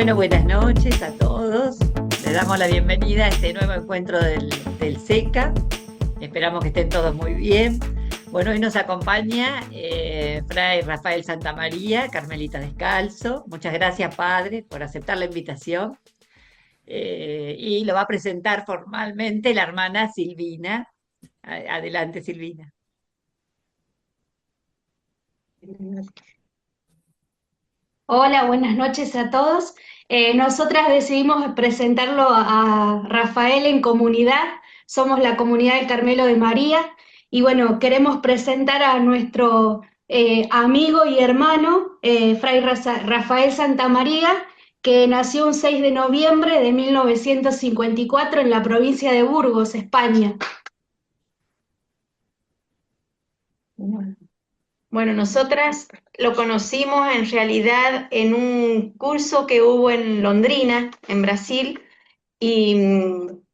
Bueno, buenas noches a todos. Les damos la bienvenida a este nuevo encuentro del SECA. Esperamos que estén todos muy bien. Bueno, hoy nos acompaña Fray Rafael Santamaría, Carmelita Descalzo. Muchas gracias, padre, por aceptar la invitación. Y lo va a presentar formalmente la hermana Silvina. Adelante, Silvina. Hola, buenas noches a todos. Nosotras decidimos presentarlo a Rafael en comunidad. Somos la comunidad del Carmelo de María y bueno, queremos presentar a nuestro amigo y hermano, Fray Rafael Santamaría, que nació un 6 de noviembre de 1954 en la provincia de Burgos, España. Bueno, nosotras lo conocimos en realidad en un curso que hubo en Londrina, en Brasil, y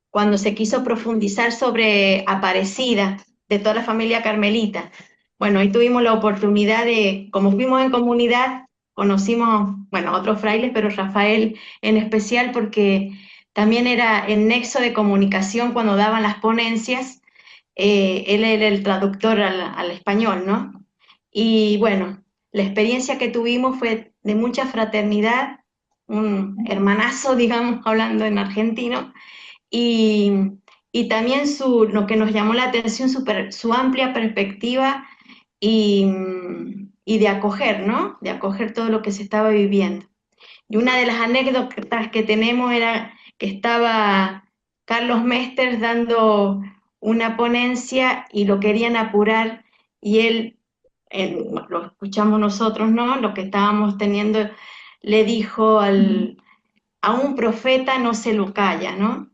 cuando se quiso profundizar sobre Aparecida, de toda la familia carmelita. Bueno, ahí tuvimos la oportunidad de, como fuimos en comunidad, conocimos, bueno, a otros frailes, pero Rafael en especial porque también era el nexo de comunicación cuando daban las ponencias. Él era el traductor al español, ¿no? Y bueno, la experiencia que tuvimos fue de mucha fraternidad, un hermanazo, digamos, hablando en argentino, y, y también lo que nos llamó la atención, su amplia perspectiva y, y de acoger, ¿no? De acoger todo lo que se estaba viviendo. Y una de las anécdotas que tenemos era que estaba Carlos Mester dando una ponencia y lo querían apurar y él, lo escuchamos nosotros, ¿no? Lo que estábamos teniendo, le dijo a un profeta no se lo calla, ¿no?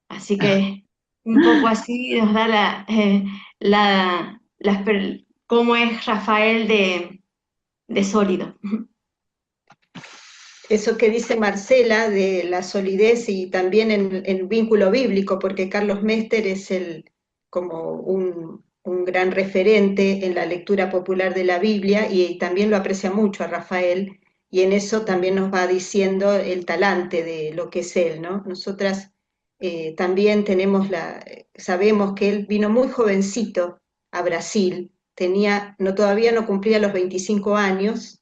Así que un poco así nos da cómo es Rafael de sólido. Eso que dice Marcela de la solidez y también en vínculo bíblico, porque Carlos Mester es como un gran referente en la lectura popular de la Biblia y también lo aprecia mucho a Rafael, y en eso también nos va diciendo el talante de lo que es él, ¿no? Nosotras también sabemos que él vino muy jovencito a Brasil, todavía no cumplía los 25 años,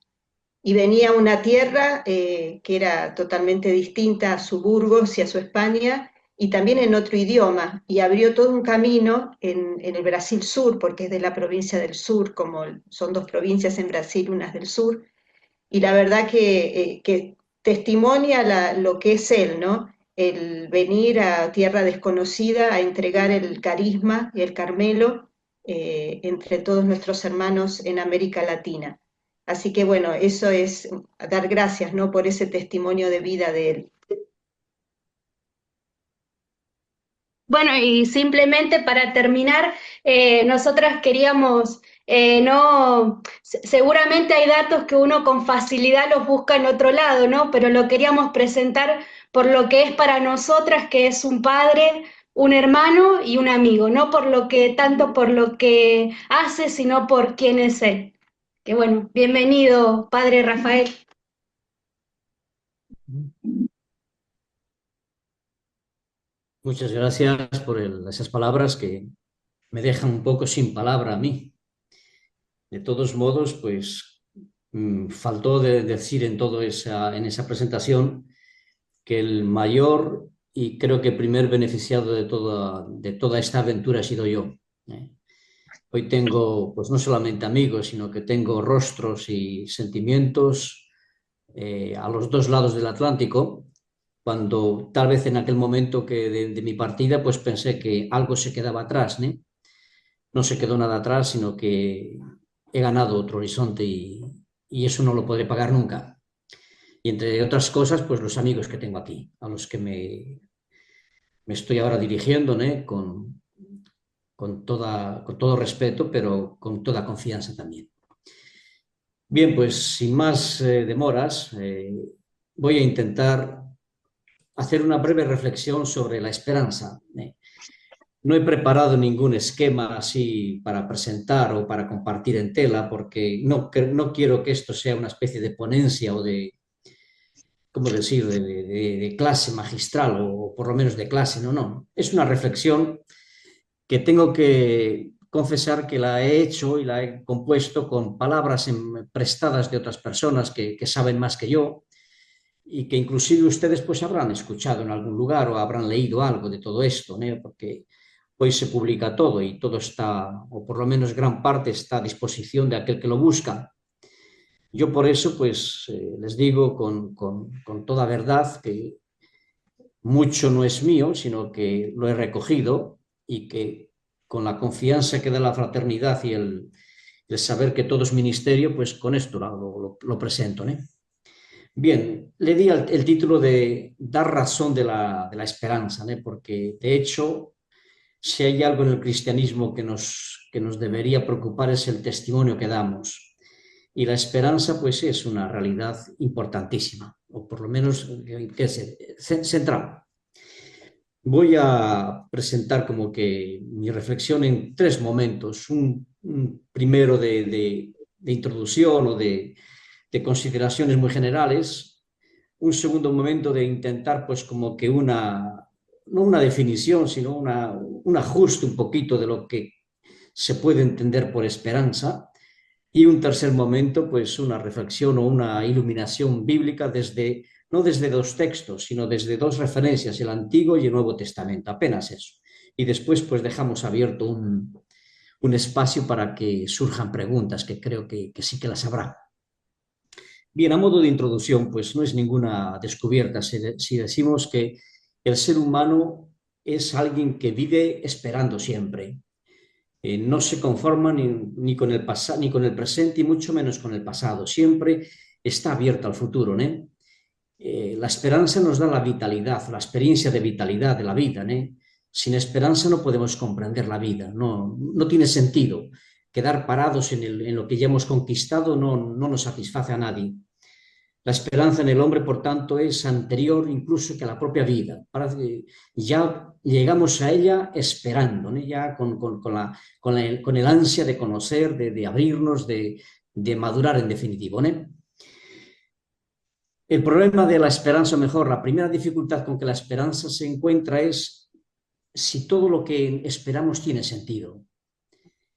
y venía a una tierra que era totalmente distinta a su Burgos y a su España, y también en otro idioma, y abrió todo un camino en el Brasil sur, porque es de la provincia del sur, como son dos provincias en Brasil, unas del sur, y la verdad que testimonia lo que es él, ¿no? El venir a tierra desconocida a entregar el carisma y el Carmelo entre todos nuestros hermanos en América Latina. Así que bueno, eso es dar gracias, ¿no? Por ese testimonio de vida de él. Bueno, y simplemente para terminar, nosotras queríamos, no, seguramente hay datos que uno con facilidad los busca en otro lado, ¿no? Pero lo queríamos presentar por lo que es para nosotras, que es un padre, un hermano y un amigo, no por lo que, tanto por lo que hace, sino por quién es él. Que bueno, bienvenido, padre Rafael. Muchas gracias por esas palabras que me dejan un poco sin palabra a mí. De todos modos, pues faltó decir en esa presentación que el mayor y creo que primer beneficiado de toda esta aventura he sido yo. ¿Eh? Hoy tengo, pues no solamente amigos, sino que tengo rostros y sentimientos a los dos lados del Atlántico, cuando tal vez en aquel momento de mi partida, pues pensé que algo se quedaba atrás, ¿no? No se quedó nada atrás, sino que he ganado otro horizonte y eso no lo podré pagar nunca. Y entre otras cosas, pues los amigos que tengo aquí, a los que me estoy ahora dirigiendo, ¿no? Con todo respeto, pero con toda confianza también. Bien, pues sin más demoras, voy a intentar hacer una breve reflexión sobre la esperanza. No he preparado ningún esquema así para presentar o para compartir en tela, porque no quiero que esto sea una especie de ponencia o de ¿cómo decir?, de clase magistral o por lo menos de clase, no, no. Es una reflexión que tengo que confesar que la he hecho y la he compuesto con palabras prestadas de otras personas que saben más que yo y que inclusive ustedes pues habrán escuchado en algún lugar o habrán leído algo de todo esto, ¿no? Porque hoy se publica todo y todo está, o por lo menos gran parte está a disposición de aquel que lo busca. Yo por eso pues les digo con toda verdad que mucho no es mío, sino que lo he recogido y que con la confianza que da la fraternidad y el saber que todo es ministerio, pues con esto lo presento, ¿no? Bien, le di el título de Dar razón de la esperanza, ¿no? Porque de hecho, si hay algo en el cristianismo que nos debería preocupar es el testimonio que damos. Y la esperanza, pues, es una realidad importantísima, o por lo menos que es central. Voy a presentar como que mi reflexión en tres momentos. Un primero de introducción o de consideraciones muy generales. Un segundo momento de intentar, pues, como que no una definición, sino un ajuste un poquito de lo que se puede entender por esperanza. Y un tercer momento, pues una reflexión o una iluminación bíblica no desde dos textos, sino desde dos referencias, el Antiguo y el Nuevo Testamento, apenas eso. Y después pues dejamos abierto un espacio para que surjan preguntas, que creo que sí que las habrá. Bien, a modo de introducción, pues no es ninguna descubierta si decimos que el ser humano es alguien que vive esperando siempre. No se conforma ni con el pasado, ni con el presente y mucho menos con el pasado. Siempre está abierto al futuro, ¿no? La esperanza nos da la vitalidad, la experiencia de vitalidad de la vida, ¿no? Sin esperanza no podemos comprender la vida, no tiene sentido. Quedar parados en lo que ya hemos conquistado no nos satisface a nadie. La esperanza en el hombre, por tanto, es anterior incluso que a la propia vida. Ya llegamos a ella esperando, ¿no? Ya con el ansia de conocer, de abrirnos, de madurar en definitivo, ¿no? El problema de la esperanza, o mejor, la primera dificultad con que la esperanza se encuentra es si todo lo que esperamos tiene sentido.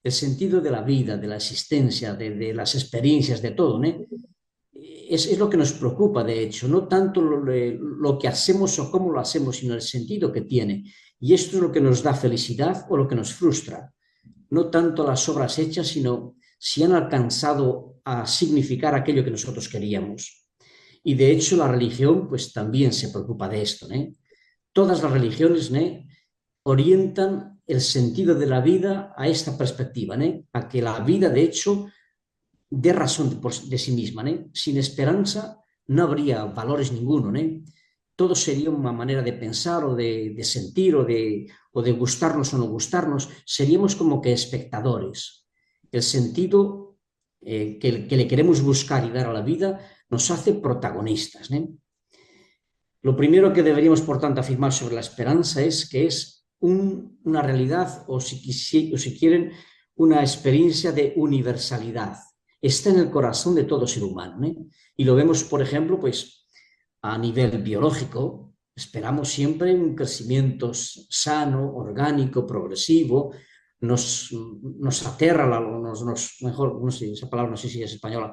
El sentido de la vida, de la existencia, de las experiencias, de todo, ¿no? Es lo que nos preocupa, de hecho, no tanto lo que hacemos o cómo lo hacemos, sino el sentido que tiene. Y esto es lo que nos da felicidad o lo que nos frustra. No tanto las obras hechas, sino si han alcanzado a significar aquello que nosotros queríamos. Y de hecho la religión pues también se preocupa de esto, ¿no? Todas las religiones, ¿no?, orientan el sentido de la vida a esta perspectiva, ¿no?, a que la vida de hecho dé razón de sí misma, ¿no? Sin esperanza no habría valores ninguno, ¿no? Todo sería una manera de pensar o de sentir o de gustarnos o no gustarnos. Seríamos como que espectadores. El sentido que le queremos buscar y dar a la vida nos hace protagonistas, ¿no? Lo primero que deberíamos, por tanto, afirmar sobre la esperanza es que es una realidad o si quieren, una experiencia de universalidad. Está en el corazón de todo ser humano, ¿eh? Y lo vemos, por ejemplo, pues a nivel biológico. Esperamos siempre un crecimiento sano, orgánico, progresivo. Nos aterra, mejor, no sé, esa palabra no sé si es española,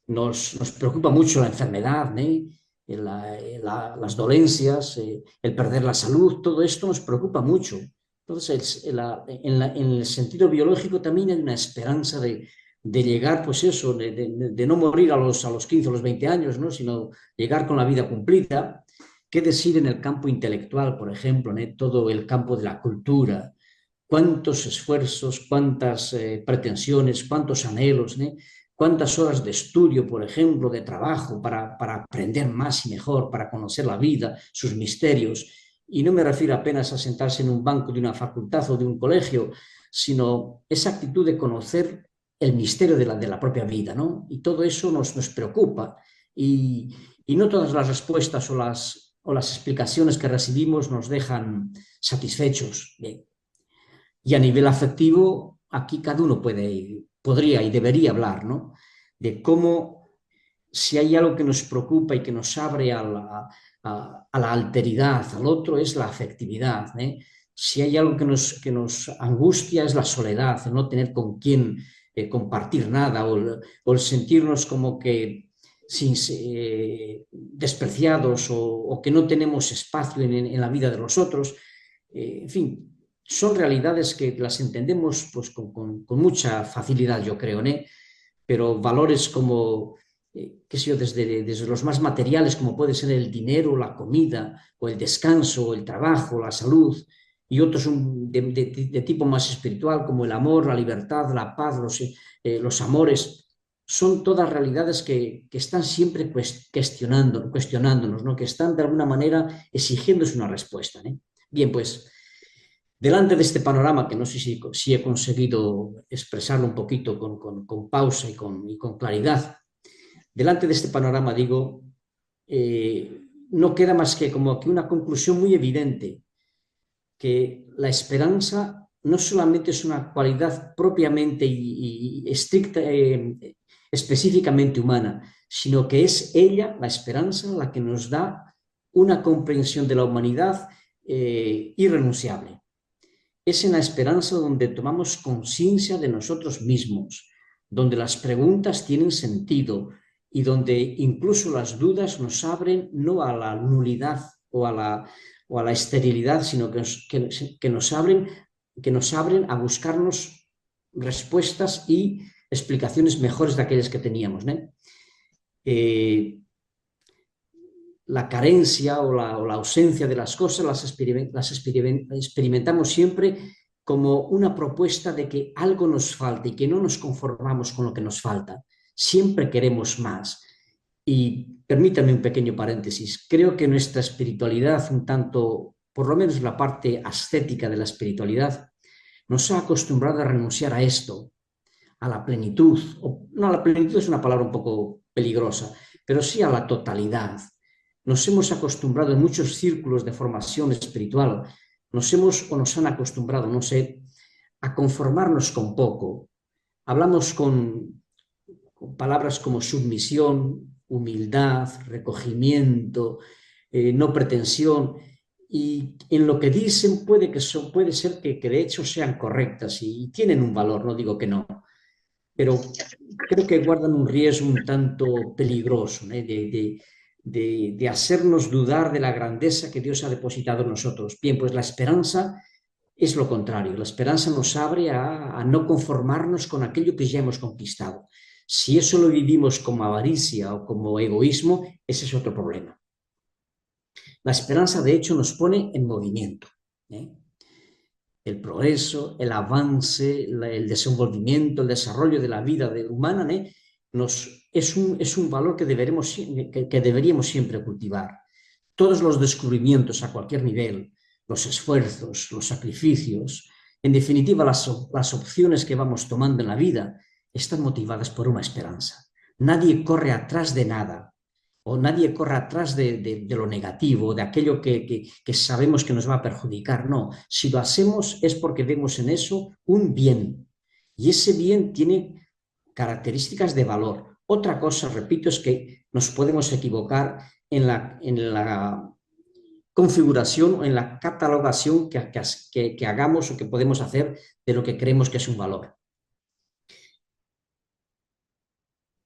nos preocupa mucho la enfermedad, ¿eh? Las dolencias, el perder la salud, todo esto nos preocupa mucho. Entonces, en el sentido biológico también hay una esperanza de llegar, pues eso, de no morir a los 15 o los 20 años, ¿no?, sino llegar con la vida cumplida. ¿Qué decir en el campo intelectual, por ejemplo, ¿no?, todo el campo de la cultura? Cuántos esfuerzos, cuántas pretensiones, cuántos anhelos, ¿no?, cuántas horas de estudio, por ejemplo, de trabajo para aprender más y mejor, para conocer la vida, sus misterios. Y no me refiero apenas a sentarse en un banco de una facultad o de un colegio, sino esa actitud de conocer el misterio de la propia vida, ¿no? Y todo eso nos preocupa. Y no todas las respuestas o las explicaciones que recibimos nos dejan satisfechos. Bien. Y a nivel afectivo, aquí cada uno podría y debería hablar, ¿no?, de cómo si hay algo que nos preocupa y que nos abre a la alteridad, al otro, es la afectividad, ¿eh? Si hay algo que nos angustia es la soledad, el no tener con quién compartir nada, o el sentirnos como que despreciados, o que no tenemos espacio en la vida de los otros. En fin, son realidades que las entendemos pues, con mucha facilidad, yo creo, ¿eh? Pero valores como, qué sé yo, desde los más materiales, como puede ser el dinero, la comida, o el descanso, o el trabajo, la salud, y otros de tipo más espiritual, como el amor, la libertad, la paz, los amores, son todas realidades que están siempre cuestionándonos, ¿no? Que están de alguna manera exigiéndose una respuesta, ¿eh? Bien, pues delante de este panorama, que no sé si he conseguido expresarlo un poquito con pausa y con claridad, delante de este panorama digo, no queda más que como que una conclusión muy evidente, que la esperanza no solamente es una cualidad propiamente y estricta, específicamente humana, sino que es ella, la esperanza, la que nos da una comprensión de la humanidad irrenunciable. Es en la esperanza donde tomamos conciencia de nosotros mismos, donde las preguntas tienen sentido y donde incluso las dudas nos abren no a la nulidad o a la esterilidad, sino que nos abren a buscarnos respuestas y explicaciones mejores de aquellas que teníamos, ¿no? La carencia o la ausencia de las cosas las experimentamos siempre como una propuesta de que algo nos falta y que no nos conformamos con lo que nos falta. Siempre queremos más. Y permítanme un pequeño paréntesis. Creo que nuestra espiritualidad, un tanto, por lo menos la parte ascética de la espiritualidad, nos ha acostumbrado a renunciar a esto, a la plenitud. No, la plenitud es una palabra un poco peligrosa, pero sí a la totalidad. Nos hemos acostumbrado en muchos círculos de formación espiritual, nos han acostumbrado, no sé, a conformarnos con poco. Hablamos con palabras como submisión, humildad, recogimiento, no pretensión, y en lo que dicen puede ser que de hecho sean correctas y tienen un valor, no digo que no, pero creo que guardan un riesgo un tanto peligroso, ¿eh? De hacernos dudar de la grandeza que Dios ha depositado en nosotros. Bien, pues la esperanza es lo contrario. La esperanza nos abre a no conformarnos con aquello que ya hemos conquistado. Si eso lo vivimos como avaricia o como egoísmo, ese es otro problema. La esperanza, de hecho, nos pone en movimiento, ¿eh? El progreso, el avance, el desenvolvimiento, el desarrollo de la vida humana, ¿eh? Es un valor que deberíamos siempre cultivar. Todos los descubrimientos a cualquier nivel, los esfuerzos, los sacrificios, en definitiva las opciones que vamos tomando en la vida, están motivadas por una esperanza. Nadie corre atrás de nada, o nadie corre atrás de lo negativo, de aquello que sabemos que nos va a perjudicar. No, si lo hacemos es porque vemos en eso un bien, y ese bien tiene características de valor. Otra cosa, repito, es que nos podemos equivocar en la configuración o en la catalogación que hagamos o que podemos hacer de lo que creemos que es un valor.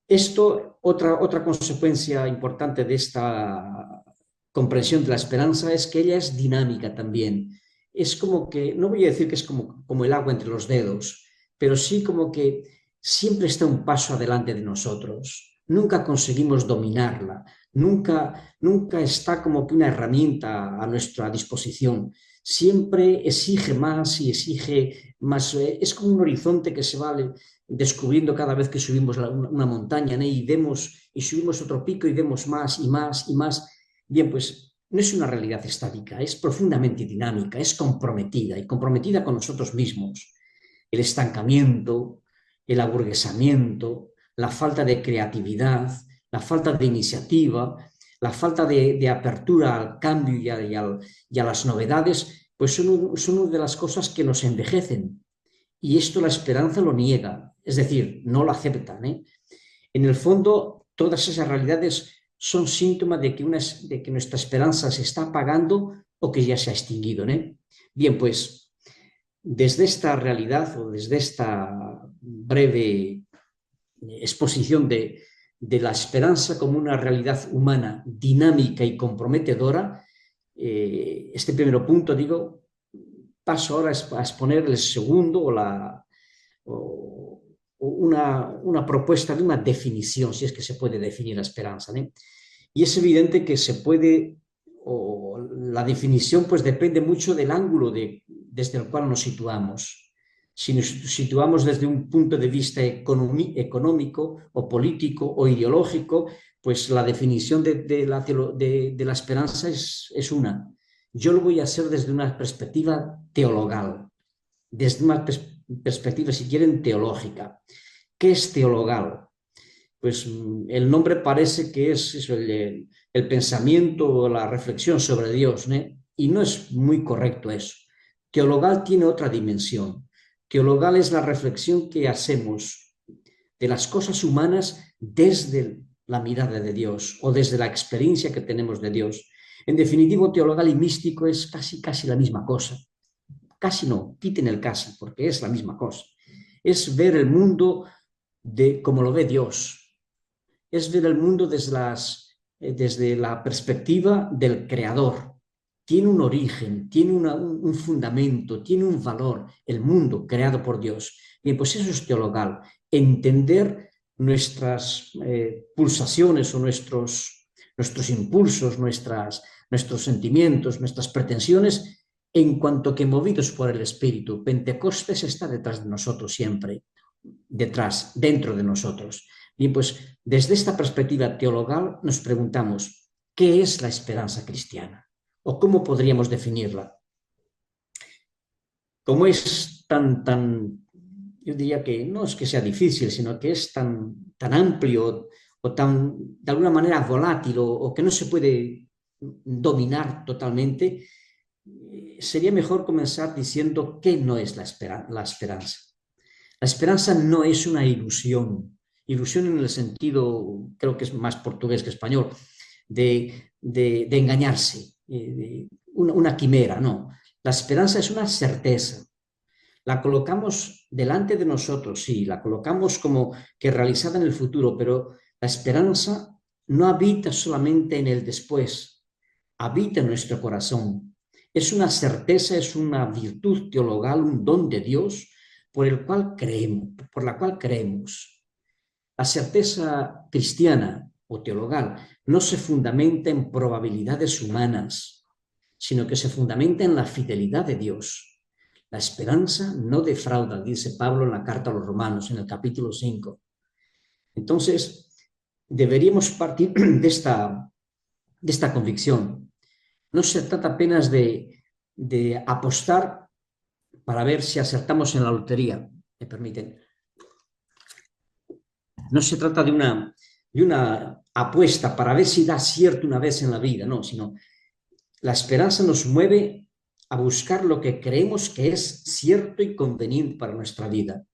Esto, otra consecuencia importante de esta comprensión de la esperanza es que ella es dinámica también. Es como que, no voy a decir que es como el agua entre los dedos, pero sí como que siempre está un paso adelante de nosotros. Nunca conseguimos dominarla, nunca está como que una herramienta a nuestra disposición. Siempre exige más y exige más. Es como un horizonte que se va descubriendo cada vez que subimos una montaña, ¿no? Y subimos otro pico y vemos más y más y más. Bien, pues no es una realidad estática, es profundamente dinámica, es comprometida y comprometida con nosotros mismos. El estancamiento, el aburguesamiento, la falta de creatividad, la falta de iniciativa, la falta de apertura al cambio y a las novedades, pues son una de las cosas que nos envejecen. Y esto la esperanza lo niega, es decir, no lo aceptan, ¿eh? En el fondo, todas esas realidades son síntomas de que nuestra esperanza se está apagando o que ya se ha extinguido, ¿no? Bien, pues desde esta realidad o desde esta breve exposición de la esperanza como una realidad humana dinámica y comprometedora, este primer punto, digo, paso ahora a exponer el segundo o una propuesta de una definición, si es que se puede definir la esperanza, ¿no? Y es evidente que se puede, o la definición pues depende mucho del ángulo desde el cual nos situamos. Si nos situamos desde un punto de vista económico o político o ideológico, pues la definición de la esperanza es una. Yo lo voy a hacer desde una perspectiva teologal, desde una perspectiva, si quieren, teológica. ¿Qué es teologal? Pues el nombre parece que es eso, el pensamiento o la reflexión sobre Dios, ¿no? Y no es muy correcto eso. Teologal tiene otra dimensión. Teologal es la reflexión que hacemos de las cosas humanas desde la mirada de Dios o desde la experiencia que tenemos de Dios. En definitivo, teologal y místico es casi la misma cosa. Casi no, quiten el casi, porque es la misma cosa. Es ver el mundo como lo ve Dios. Es ver el mundo desde la perspectiva del Creador. Tiene un origen, tiene un fundamento, tiene un valor, el mundo creado por Dios. Bien, pues eso es teologal, entender nuestras pulsaciones o nuestros impulsos, nuestros sentimientos, nuestras pretensiones, en cuanto que movidos por el Espíritu. Pentecostés está detrás de nosotros siempre, dentro de nosotros. Bien, pues desde esta perspectiva teologal nos preguntamos, ¿qué es la esperanza cristiana? ¿O cómo podríamos definirla? Como es yo diría que no es que sea difícil, sino que es tan amplio o de alguna manera volátil o que no se puede dominar totalmente, sería mejor comenzar diciendo qué no es la esperanza. La esperanza no es una ilusión en el sentido, creo que es más portugués que español, de engañarse, una quimera, no. La esperanza es una certeza. La colocamos delante de nosotros, sí, la colocamos como que realizada en el futuro, pero la esperanza no habita solamente en el después, habita en nuestro corazón. Es una certeza, es una virtud teologal, un don de Dios por la cual creemos. La certeza cristiana o teologal no se fundamenta en probabilidades humanas, sino que se fundamenta en la fidelidad de Dios. La esperanza no defrauda, dice Pablo en la carta a los Romanos, en el capítulo 5. Entonces, deberíamos partir de esta convicción. No se trata apenas de apostar para ver si acertamos en la lotería, me permiten. No se trata de una apuesta para ver si da cierto una vez en la vida, no, sino la esperanza nos mueve a buscar lo que creemos que es cierto y conveniente para nuestra vida.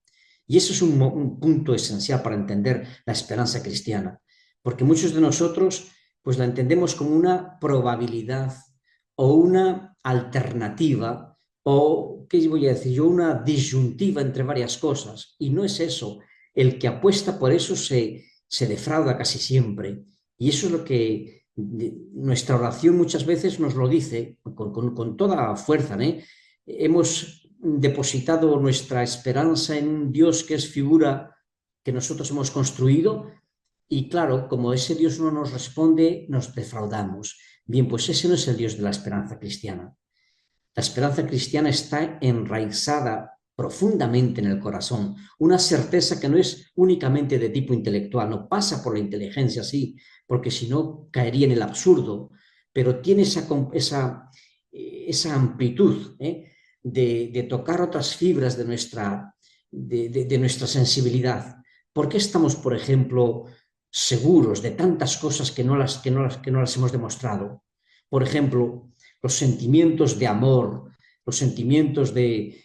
Y eso es un punto esencial para entender la esperanza cristiana, porque muchos de nosotros pues la entendemos como una probabilidad o una alternativa o, ¿qué voy a decir yo?, una disyuntiva entre varias cosas. Y no es eso. El que apuesta por eso se defrauda casi siempre. Y eso es lo que nuestra oración muchas veces nos lo dice con toda fuerza, ¿no? Hemos depositado nuestra esperanza en un Dios que es figura que nosotros hemos construido y claro, como ese Dios no nos responde, nos defraudamos. Bien, pues ese no es el Dios de la esperanza cristiana. La esperanza cristiana está enraizada profundamente en el corazón, una certeza que no es únicamente de tipo intelectual, no pasa por la inteligencia, sí, porque si no caería en el absurdo, pero tiene esa amplitud de tocar otras fibras de nuestra sensibilidad. ¿Por qué estamos, por ejemplo, seguros de tantas cosas que no las hemos demostrado? Por ejemplo, los sentimientos de amor, los sentimientos de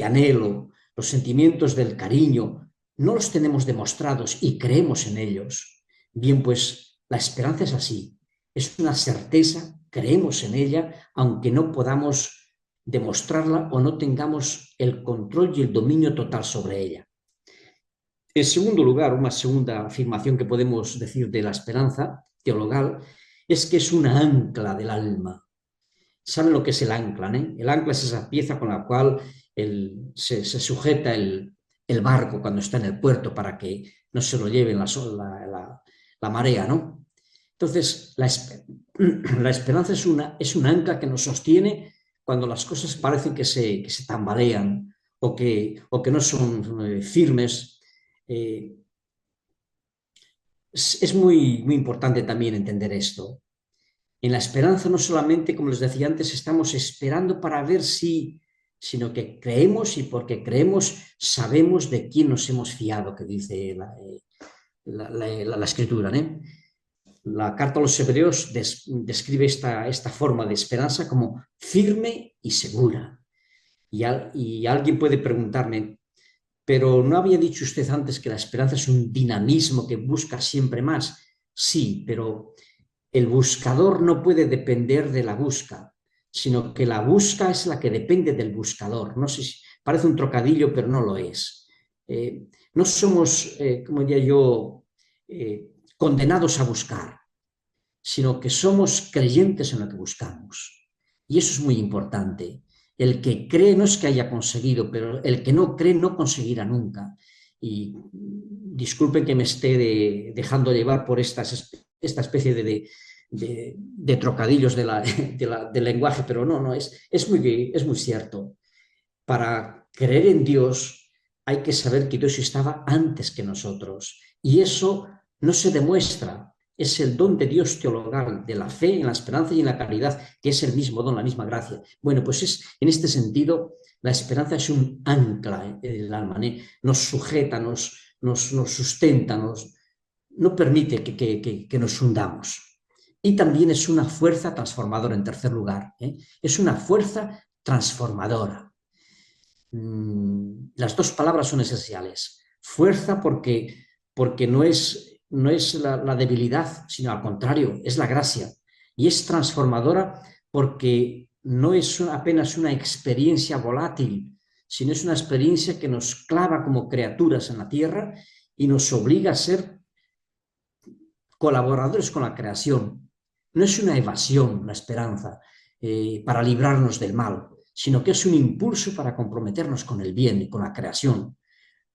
anhelo, los sentimientos del cariño, no los tenemos demostrados y creemos en ellos, bien, pues la esperanza es así, es una certeza, creemos en ella, aunque no podamos demostrarla o no tengamos el control y el dominio total sobre ella. En segundo lugar, una segunda afirmación que podemos decir de la esperanza teologal es que es una ancla del alma. ¿Saben lo que es el ancla? El ancla es esa pieza con la cual se sujeta el barco cuando está en el puerto para que no se lo lleve la marea, ¿no? Entonces, la esperanza es un ancla que nos sostiene cuando las cosas parecen que se tambalean o que no son firmes. Es muy importante también entender esto. En la esperanza no solamente, como les decía antes, estamos esperando para ver si, sino que creemos y porque creemos sabemos de quién nos hemos fiado, que dice la Escritura, ¿eh? La carta a los Hebreos describe esta forma de esperanza como firme y segura. Y alguien puede preguntarme, pero ¿no había dicho usted antes que la esperanza es un dinamismo que busca siempre más? Sí, pero el buscador no puede depender de la busca, sino que la busca es la que depende del buscador. No sé si parece un trocadillo, pero no lo es. No somos, como diría yo, condenados a buscar, sino que somos creyentes en lo que buscamos. Y eso es muy importante. El que cree no es que haya conseguido, pero el que no cree no conseguirá nunca. Y disculpen que me esté dejando llevar por esta especie de trocadillos del lenguaje, pero no, es muy cierto. Para creer en Dios hay que saber que Dios estaba antes que nosotros. Y eso no se demuestra. Es el don de Dios teologal, de la fe, en la esperanza y en la caridad, que es el mismo don, la misma gracia. Bueno, pues en este sentido, la esperanza es un ancla del alma, ¿eh? Nos sujeta, nos sustenta, no permite que nos hundamos. Y también es una fuerza transformadora, en tercer lugar, ¿eh? Es una fuerza transformadora. Las dos palabras son esenciales. Fuerza porque no es la debilidad, sino al contrario, es la gracia. Y es transformadora porque no es apenas una experiencia volátil, sino es una experiencia que nos clava como criaturas en la tierra y nos obliga a ser colaboradores con la creación. No es una evasión, la esperanza, para librarnos del mal, sino que es un impulso para comprometernos con el bien y con la creación.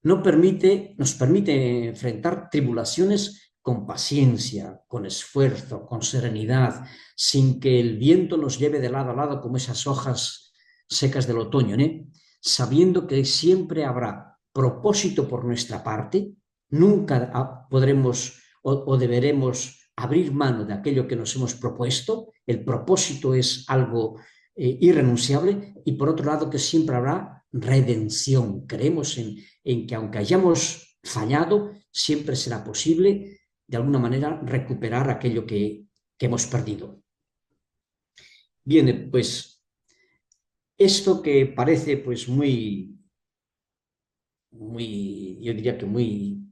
Nos permite enfrentar tribulaciones con paciencia, con esfuerzo, con serenidad, sin que el viento nos lleve de lado a lado como esas hojas secas del otoño, ¿eh? Sabiendo que siempre habrá propósito por nuestra parte, nunca podremos o deberemos abrir mano de aquello que nos hemos propuesto. El propósito es algo irrenunciable, y por otro lado que siempre habrá redención. Creemos en que aunque hayamos fallado, siempre será posible de alguna manera recuperar aquello que hemos perdido. Bien, pues esto que parece pues muy, yo diría que muy,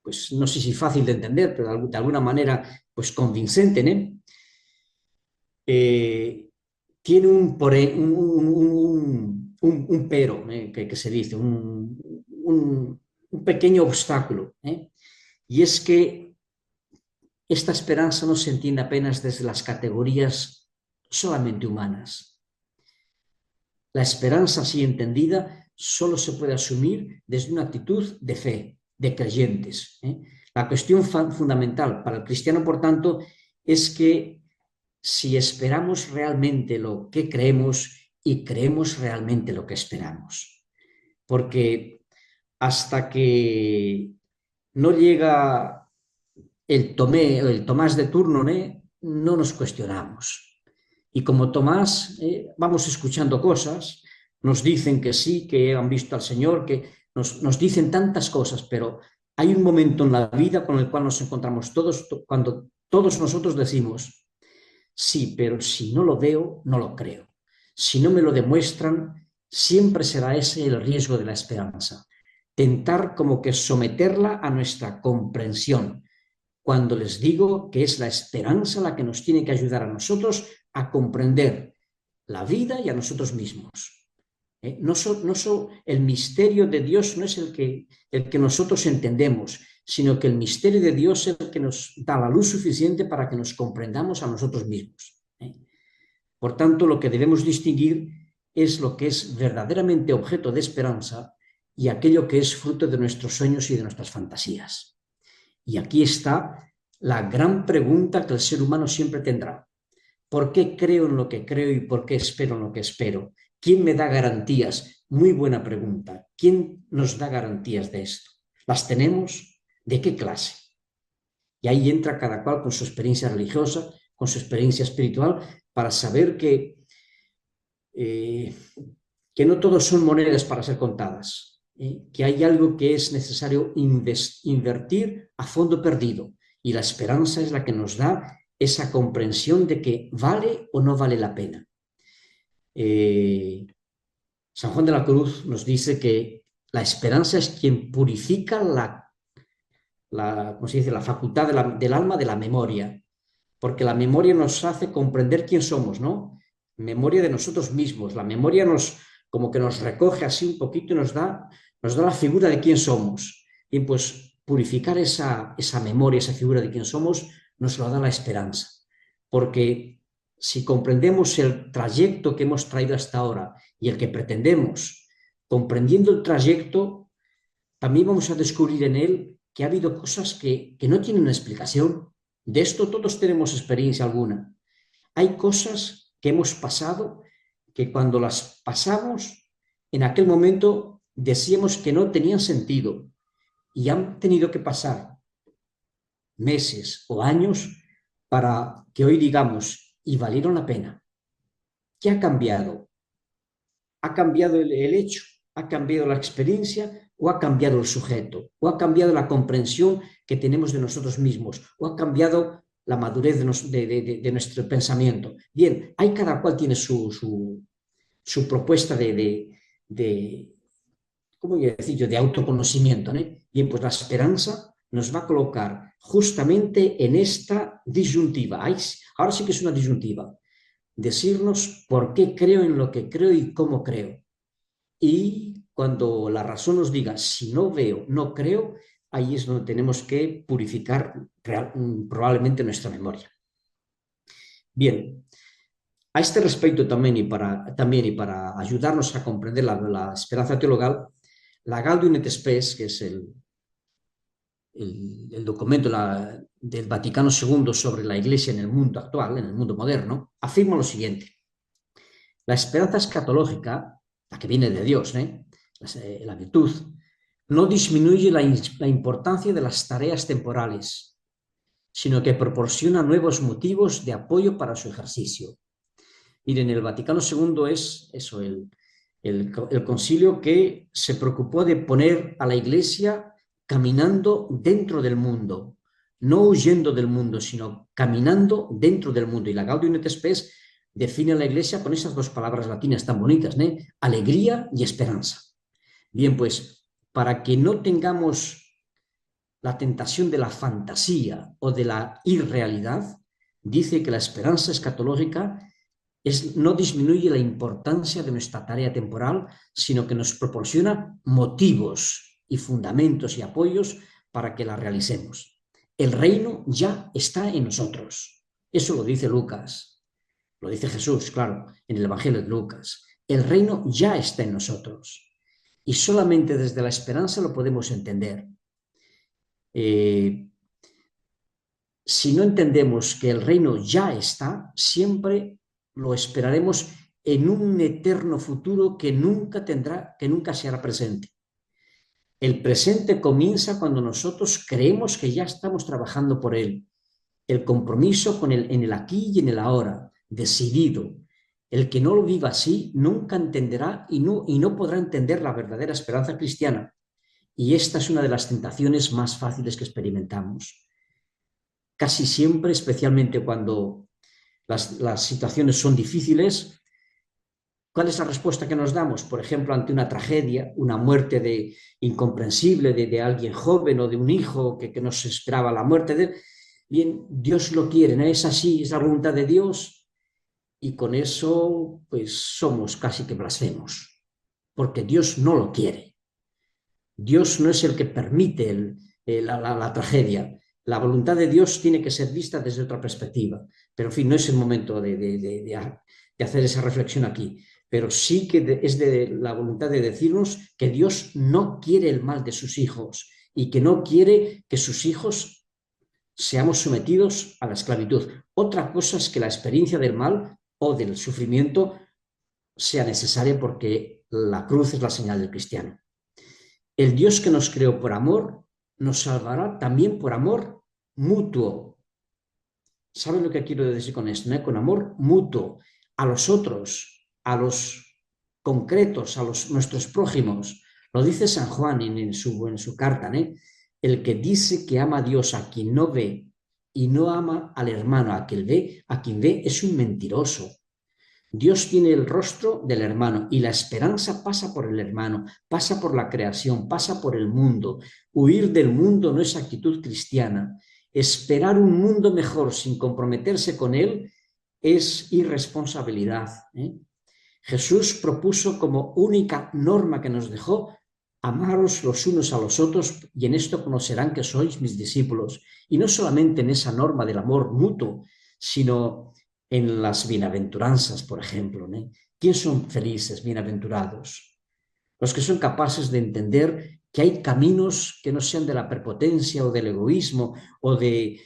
pues no sé si fácil de entender, pero de alguna manera pues convincente, ¿eh? Tiene un pero, que se dice, un pequeño obstáculo, ¿eh? Y es que esta esperanza no se entiende apenas desde las categorías solamente humanas. La esperanza así entendida solo se puede asumir desde una actitud de fe, de creyentes, ¿eh? La cuestión fundamental para el cristiano, por tanto, es que si esperamos realmente lo que creemos y creemos realmente lo que esperamos. Porque hasta que no llega el Tomás de turno, no nos cuestionamos. Y como Tomás, vamos escuchando cosas, nos dicen que sí, que han visto al Señor, que nos dicen tantas cosas, pero hay un momento en la vida con el cual nos encontramos todos, cuando todos nosotros decimos, sí, pero si no lo veo, no lo creo. Si no me lo demuestran, siempre será ese el riesgo de la esperanza. tentar como que someterla a nuestra comprensión, cuando les digo que es la esperanza la que nos tiene que ayudar a nosotros a comprender la vida y a nosotros mismos. El misterio de Dios no es el que nosotros entendemos, sino que el misterio de Dios es el que nos da la luz suficiente para que nos comprendamos a nosotros mismos. Por tanto, lo que debemos distinguir es lo que es verdaderamente objeto de esperanza y aquello que es fruto de nuestros sueños y de nuestras fantasías. Y aquí está la gran pregunta que el ser humano siempre tendrá. ¿Por qué creo en lo que creo y por qué espero en lo que espero? ¿Quién me da garantías? Muy buena pregunta. ¿Quién nos da garantías de esto? ¿Las tenemos? ¿De qué clase? Y ahí entra cada cual con su experiencia religiosa, con su experiencia espiritual, para saber que no todos son monedas para ser contadas, que hay algo que es necesario invertir a fondo perdido, y la esperanza es la que nos da esa comprensión de que vale o no vale la pena. San Juan de la Cruz nos dice que la esperanza es quien purifica ¿cómo se dice?, la facultad del alma de la memoria, porque la memoria nos hace comprender quién somos, ¿no? Memoria de nosotros mismos. La memoria como que nos recoge así un poquito y nos da la figura de quién somos. Y pues purificar esa memoria, esa figura de quién somos, nos lo da la esperanza. Porque si comprendemos el trayecto que hemos traído hasta ahora y el que pretendemos, comprendiendo el trayecto, también vamos a descubrir en él que ha habido cosas que no tienen explicación. De esto todos tenemos experiencia alguna. Hay cosas que hemos pasado que cuando las pasamos, en aquel momento decíamos que no tenían sentido y han tenido que pasar meses o años para que hoy digamos, y valieron la pena. ¿Qué ha cambiado? ¿Ha cambiado el hecho? ¿Ha cambiado la experiencia? ¿O ha cambiado el sujeto? ¿O ha cambiado la comprensión que tenemos de nosotros mismos? ¿O ha cambiado la madurez de nuestro pensamiento? Bien, ahí cada cual tiene su propuesta ¿cómo voy a decir yo?, de autoconocimiento, ¿no? Bien, pues la esperanza nos va a colocar justamente en esta disyuntiva. Ahora sí que es una disyuntiva. Decirnos por qué creo en lo que creo y cómo creo. Y cuando la razón nos diga si no veo, no creo, ahí es donde tenemos que purificar probablemente nuestra memoria. Bien, a este respecto también y para ayudarnos a comprender la esperanza teologal, la Gaudium et Spes, que es el documento del Vaticano II sobre la Iglesia en el mundo actual, en el mundo moderno, afirma lo siguiente. La esperanza escatológica, la que viene de Dios, la virtud, no disminuye la importancia de las tareas temporales, sino que proporciona nuevos motivos de apoyo para su ejercicio. Miren, el Vaticano II es eso, el concilio que se preocupó de poner a la Iglesia caminando dentro del mundo, no huyendo del mundo, sino caminando dentro del mundo. Y la Gaudium et Spes define a la Iglesia con esas dos palabras latinas tan bonitas, ¿no? Alegría y esperanza. Bien, pues, para que no tengamos la tentación de la fantasía o de la irrealidad, dice que la esperanza escatológica no disminuye la importancia de nuestra tarea temporal, sino que nos proporciona motivos y fundamentos y apoyos para que la realicemos. El reino ya está en nosotros. Eso lo dice Lucas, lo dice Jesús, claro, en el Evangelio de Lucas. El reino ya está en nosotros y solamente desde la esperanza lo podemos entender. Si no entendemos que el reino ya está, siempre lo esperaremos en un eterno futuro que nunca se hará presente. El presente comienza cuando nosotros creemos que ya estamos trabajando por él. El compromiso en el aquí y en el ahora, decidido. El que no lo viva así nunca entenderá y no podrá entender la verdadera esperanza cristiana. Y esta es una de las tentaciones más fáciles que experimentamos. Casi siempre, especialmente cuando las situaciones son difíciles, ¿Cuál es la respuesta que nos damos? Por ejemplo, ante una tragedia, una muerte incomprensible de alguien joven o de un hijo que nos esperaba la muerte de él. Bien, Dios lo quiere, ¿no? Es así, es la voluntad de Dios, y con eso pues somos casi que blasfemos, porque Dios no lo quiere. Dios no es el que permite la tragedia. La voluntad de Dios tiene que ser vista desde otra perspectiva. Pero, en fin, no es el momento de hacer esa reflexión aquí. Pero sí que es de la voluntad de decirnos que Dios no quiere el mal de sus hijos y que no quiere que sus hijos seamos sometidos a la esclavitud. Otra cosa es que la experiencia del mal o del sufrimiento sea necesaria, porque la cruz es la señal del cristiano. El Dios que nos creó por amor nos salvará también por amor mutuo. ¿Saben lo que quiero decir con esto? ¿No? Con amor mutuo a los otros, a los concretos, a nuestros prójimos. Lo dice San Juan en su carta, ¿no? El que dice que ama a Dios a quien no ve y no ama al hermano a quien ve es un mentiroso. Dios tiene el rostro del hermano y la esperanza pasa por el hermano, pasa por la creación, pasa por el mundo. Huir del mundo no es actitud cristiana. Esperar un mundo mejor sin comprometerse con él es irresponsabilidad, ¿eh? Jesús propuso como única norma que nos dejó: amaros los unos a los otros, y en esto conocerán que sois mis discípulos. Y no solamente en esa norma del amor mutuo, sino en las bienaventuranzas, por ejemplo, ¿no? ¿Quién son felices, bienaventurados? Los que son capaces de entender que hay caminos que no sean de la prepotencia o del egoísmo o del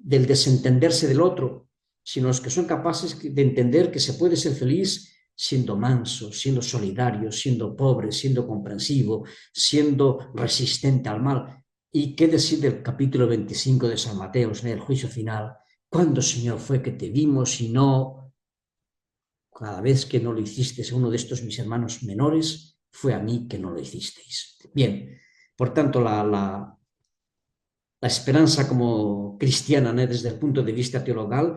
desentenderse del otro, sino los que son capaces de entender que se puede ser feliz siendo manso, siendo solidario, siendo pobre, siendo comprensivo, siendo resistente al mal. ¿Y qué decir del capítulo 25 de San Mateo, en el juicio final? ¿Cuándo, Señor, fue que te vimos y no? Cada vez que no lo hicisteis a uno de estos mis hermanos menores, fue a mí que no lo hicisteis. Bien, por tanto, la esperanza como cristiana, ¿no?, desde el punto de vista teologal,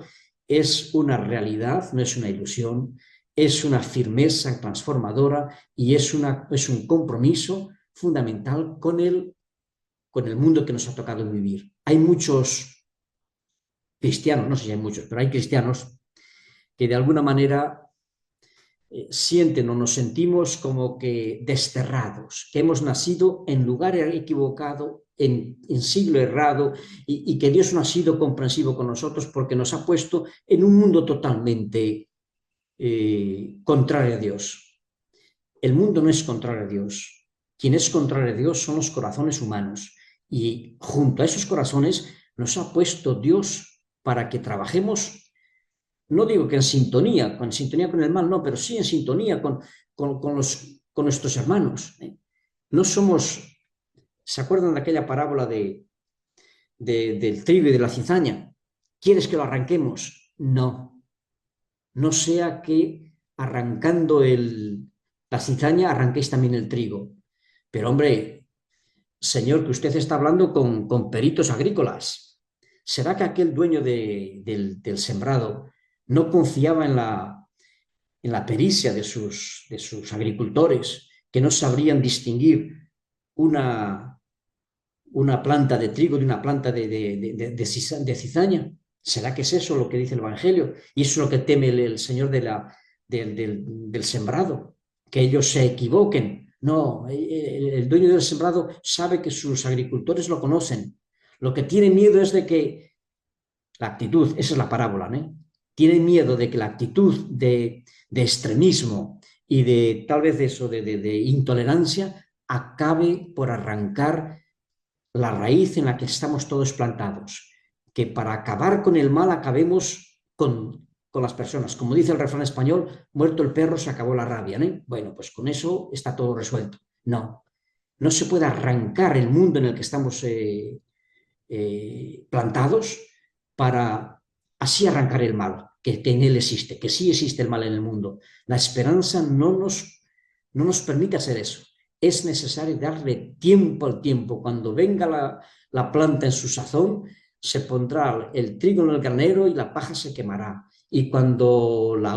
es una realidad, no es una ilusión, es una firmeza transformadora y es un compromiso fundamental con el mundo que nos ha tocado vivir. Hay muchos cristianos, no sé si hay muchos, pero hay cristianos que de alguna manera sienten o nos sentimos como que desterrados, que hemos nacido en lugar equivocado, en siglo errado, y que Dios no ha sido comprensivo con nosotros porque nos ha puesto en un mundo totalmente contrario a Dios. El mundo no es contrario a Dios. Quien es contrario a Dios son los corazones humanos, y junto a esos corazones nos ha puesto Dios para que trabajemos, no digo que en sintonía con el mal, no, pero sí en sintonía con nuestros hermanos, ¿eh? No somos, ¿se acuerdan de aquella parábola del trigo y de la cizaña? ¿Quieres que lo arranquemos? No. No sea que arrancando la cizaña arranquéis también el trigo. Pero hombre, Señor, que usted está hablando con peritos agrícolas. ¿Será que aquel dueño del sembrado no confiaba en la pericia de sus agricultores, que no sabrían distinguir una planta de trigo de una planta de cizaña? ¿Será que es eso lo que dice el Evangelio? Y eso es lo que teme el Señor del sembrado, que ellos se equivoquen. No, el dueño del sembrado sabe que sus agricultores lo conocen. Lo que tiene miedo es de que la actitud, esa es la parábola, ¿no? Tiene miedo de que la actitud de extremismo y de tal vez de intolerancia acabe por arrancar la raíz en la que estamos todos plantados. Que para acabar con el mal acabemos con las personas. Como dice el refrán español, muerto el perro se acabó la rabia, ¿no? Bueno, pues con eso está todo resuelto. No se puede arrancar el mundo en el que estamos plantados para así arrancar el mal, que en él existe, que sí existe el mal en el mundo. La esperanza no nos permite hacer eso. Es necesario darle tiempo al tiempo. Cuando venga la planta en su sazón, se pondrá el trigo en el granero y la paja se quemará. y cuando la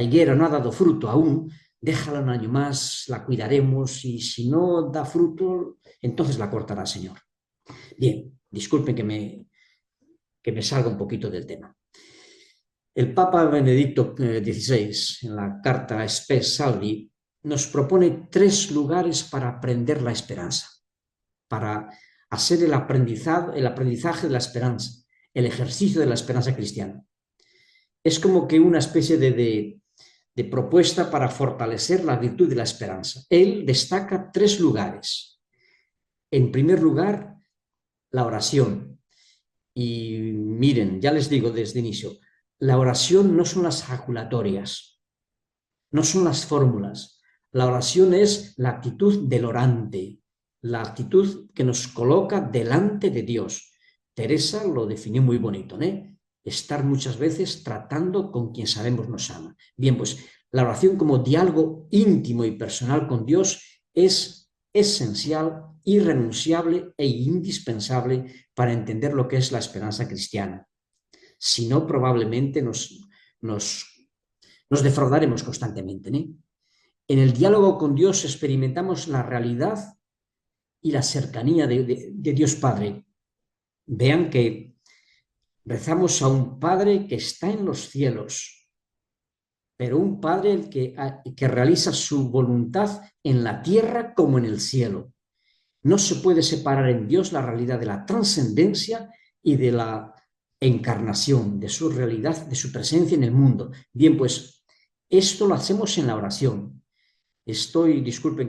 higuera no ha dado fruto aún, déjala un año más, la cuidaremos y si no da fruto, entonces la cortará, Señor. Bien, disculpen que me salga un poquito del tema. El Papa Benedicto XVI, en la carta Spes Salvi, nos propone 3 lugares para aprender la esperanza, para hacer el aprendizaje de la esperanza, el ejercicio de la esperanza cristiana. Es como que una especie de propuesta para fortalecer la virtud de la esperanza. Él destaca 3 lugares. En primer lugar, la oración. Y miren, ya les digo desde el inicio, la oración no son las ejaculatorias, no son las fórmulas. La oración es la actitud del orante, la actitud que nos coloca delante de Dios. Teresa lo definió muy bonito, ¿eh? Estar muchas veces tratando con quien sabemos nos ama. Bien, pues la oración como diálogo íntimo y personal con Dios es esencial, irrenunciable e indispensable para entender lo que es la esperanza cristiana. Si no, probablemente nos defraudaremos constantemente, ¿eh? En el diálogo con Dios experimentamos la realidad y la cercanía de Dios Padre. Vean que rezamos a un Padre que está en los cielos, pero un Padre que realiza su voluntad en la tierra como en el cielo. No se puede separar en Dios la realidad de la trascendencia y de la encarnación, de su realidad, de su presencia en el mundo. Bien, pues esto lo hacemos en la oración. Disculpen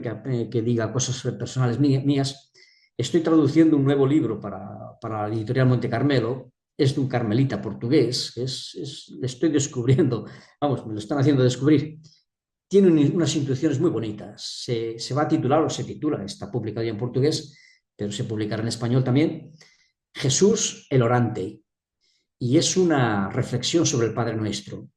que diga cosas personales mías, estoy traduciendo un nuevo libro para la editorial Monte Carmelo. Es de un carmelita portugués, le estoy descubriendo, vamos, me lo están haciendo descubrir. Tiene unas intuiciones muy bonitas. Se va a titular, o se titula, está publicado ya en portugués, pero se publicará en español también, Jesús el orante. Y es una reflexión sobre el Padre Nuestro.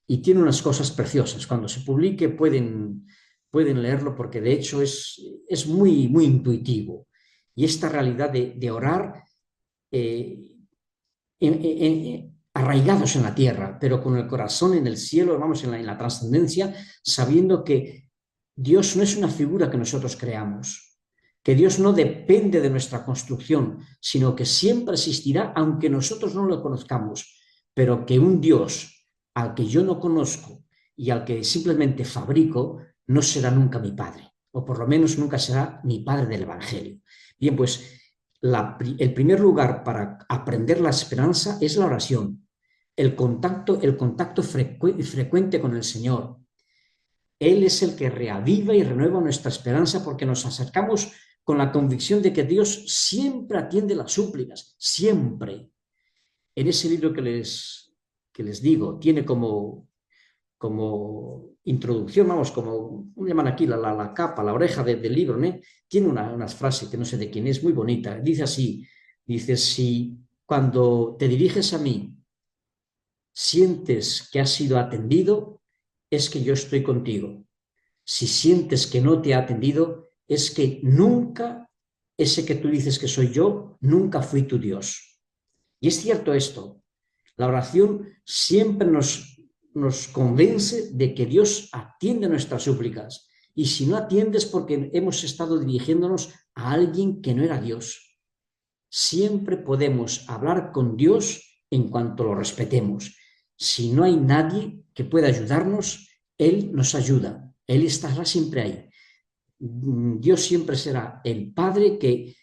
Y tiene unas cosas preciosas. Cuando se publique pueden leerlo porque de hecho es muy, muy intuitivo. Y esta realidad de orar arraigados en la tierra, pero con el corazón en el cielo, vamos, en la trascendencia, sabiendo que Dios no es una figura que nosotros creamos, que Dios no depende de nuestra construcción, sino que siempre existirá aunque nosotros no lo conozcamos, pero que un Dios al que yo no conozco y al que simplemente fabrico no será nunca mi Padre, o por lo menos nunca será mi Padre del Evangelio. Bien, pues el primer lugar para aprender la esperanza es la oración, el contacto frecuente con el Señor. Él es el que reaviva y renueva nuestra esperanza porque nos acercamos con la convicción de que Dios siempre atiende las súplicas, siempre. En ese libro que les digo, tiene como introducción, vamos, como llaman aquí la capa, la oreja del libro, ¿no? Tiene unas frases que no sé de quién es, muy bonita. Dice así, dice, si cuando te diriges a mí sientes que has sido atendido, es que yo estoy contigo. Si sientes que no te ha atendido, es que nunca, ese que tú dices que soy yo, nunca fui tu Dios. Y es cierto esto. La oración siempre nos convence de que Dios atiende nuestras súplicas. Y si no atiende es porque hemos estado dirigiéndonos a alguien que no era Dios. Siempre podemos hablar con Dios en cuanto lo respetemos. Si no hay nadie que pueda ayudarnos, Él nos ayuda. Él estará siempre ahí. Dios siempre será el Padre que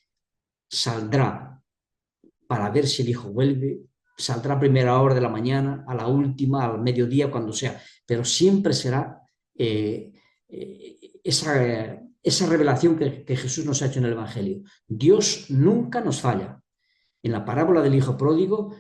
saldrá para ver si el Hijo vuelve, saldrá a primera hora de la mañana, a la última, al mediodía, cuando sea, pero siempre será esa revelación que Jesús nos ha hecho en el Evangelio. Dios nunca nos falla. En la parábola del Hijo Pródigo,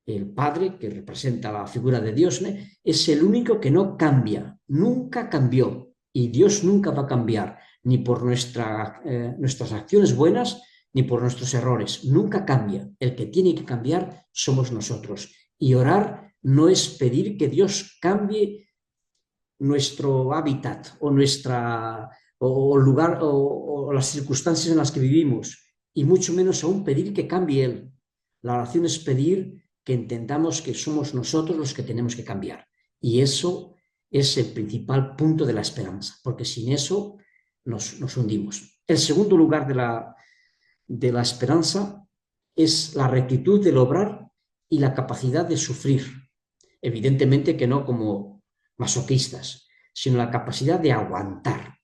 el Padre, que representa la figura de Dios, es el único que no cambia, nunca cambió, y Dios nunca va a cambiar, ni por nuestras acciones buenas, ni por nuestros errores, nunca cambia. El que tiene que cambiar somos nosotros. Y orar no es pedir que Dios cambie nuestro hábitat o lugar o las circunstancias en las que vivimos, y mucho menos aún pedir que cambie Él. La oración es pedir que entendamos que somos nosotros los que tenemos que cambiar. Y eso es el principal punto de la esperanza, porque sin eso nos hundimos. El segundo lugar de la esperanza es la rectitud del obrar y la capacidad de sufrir. Evidentemente que no como masoquistas, sino la capacidad de aguantar.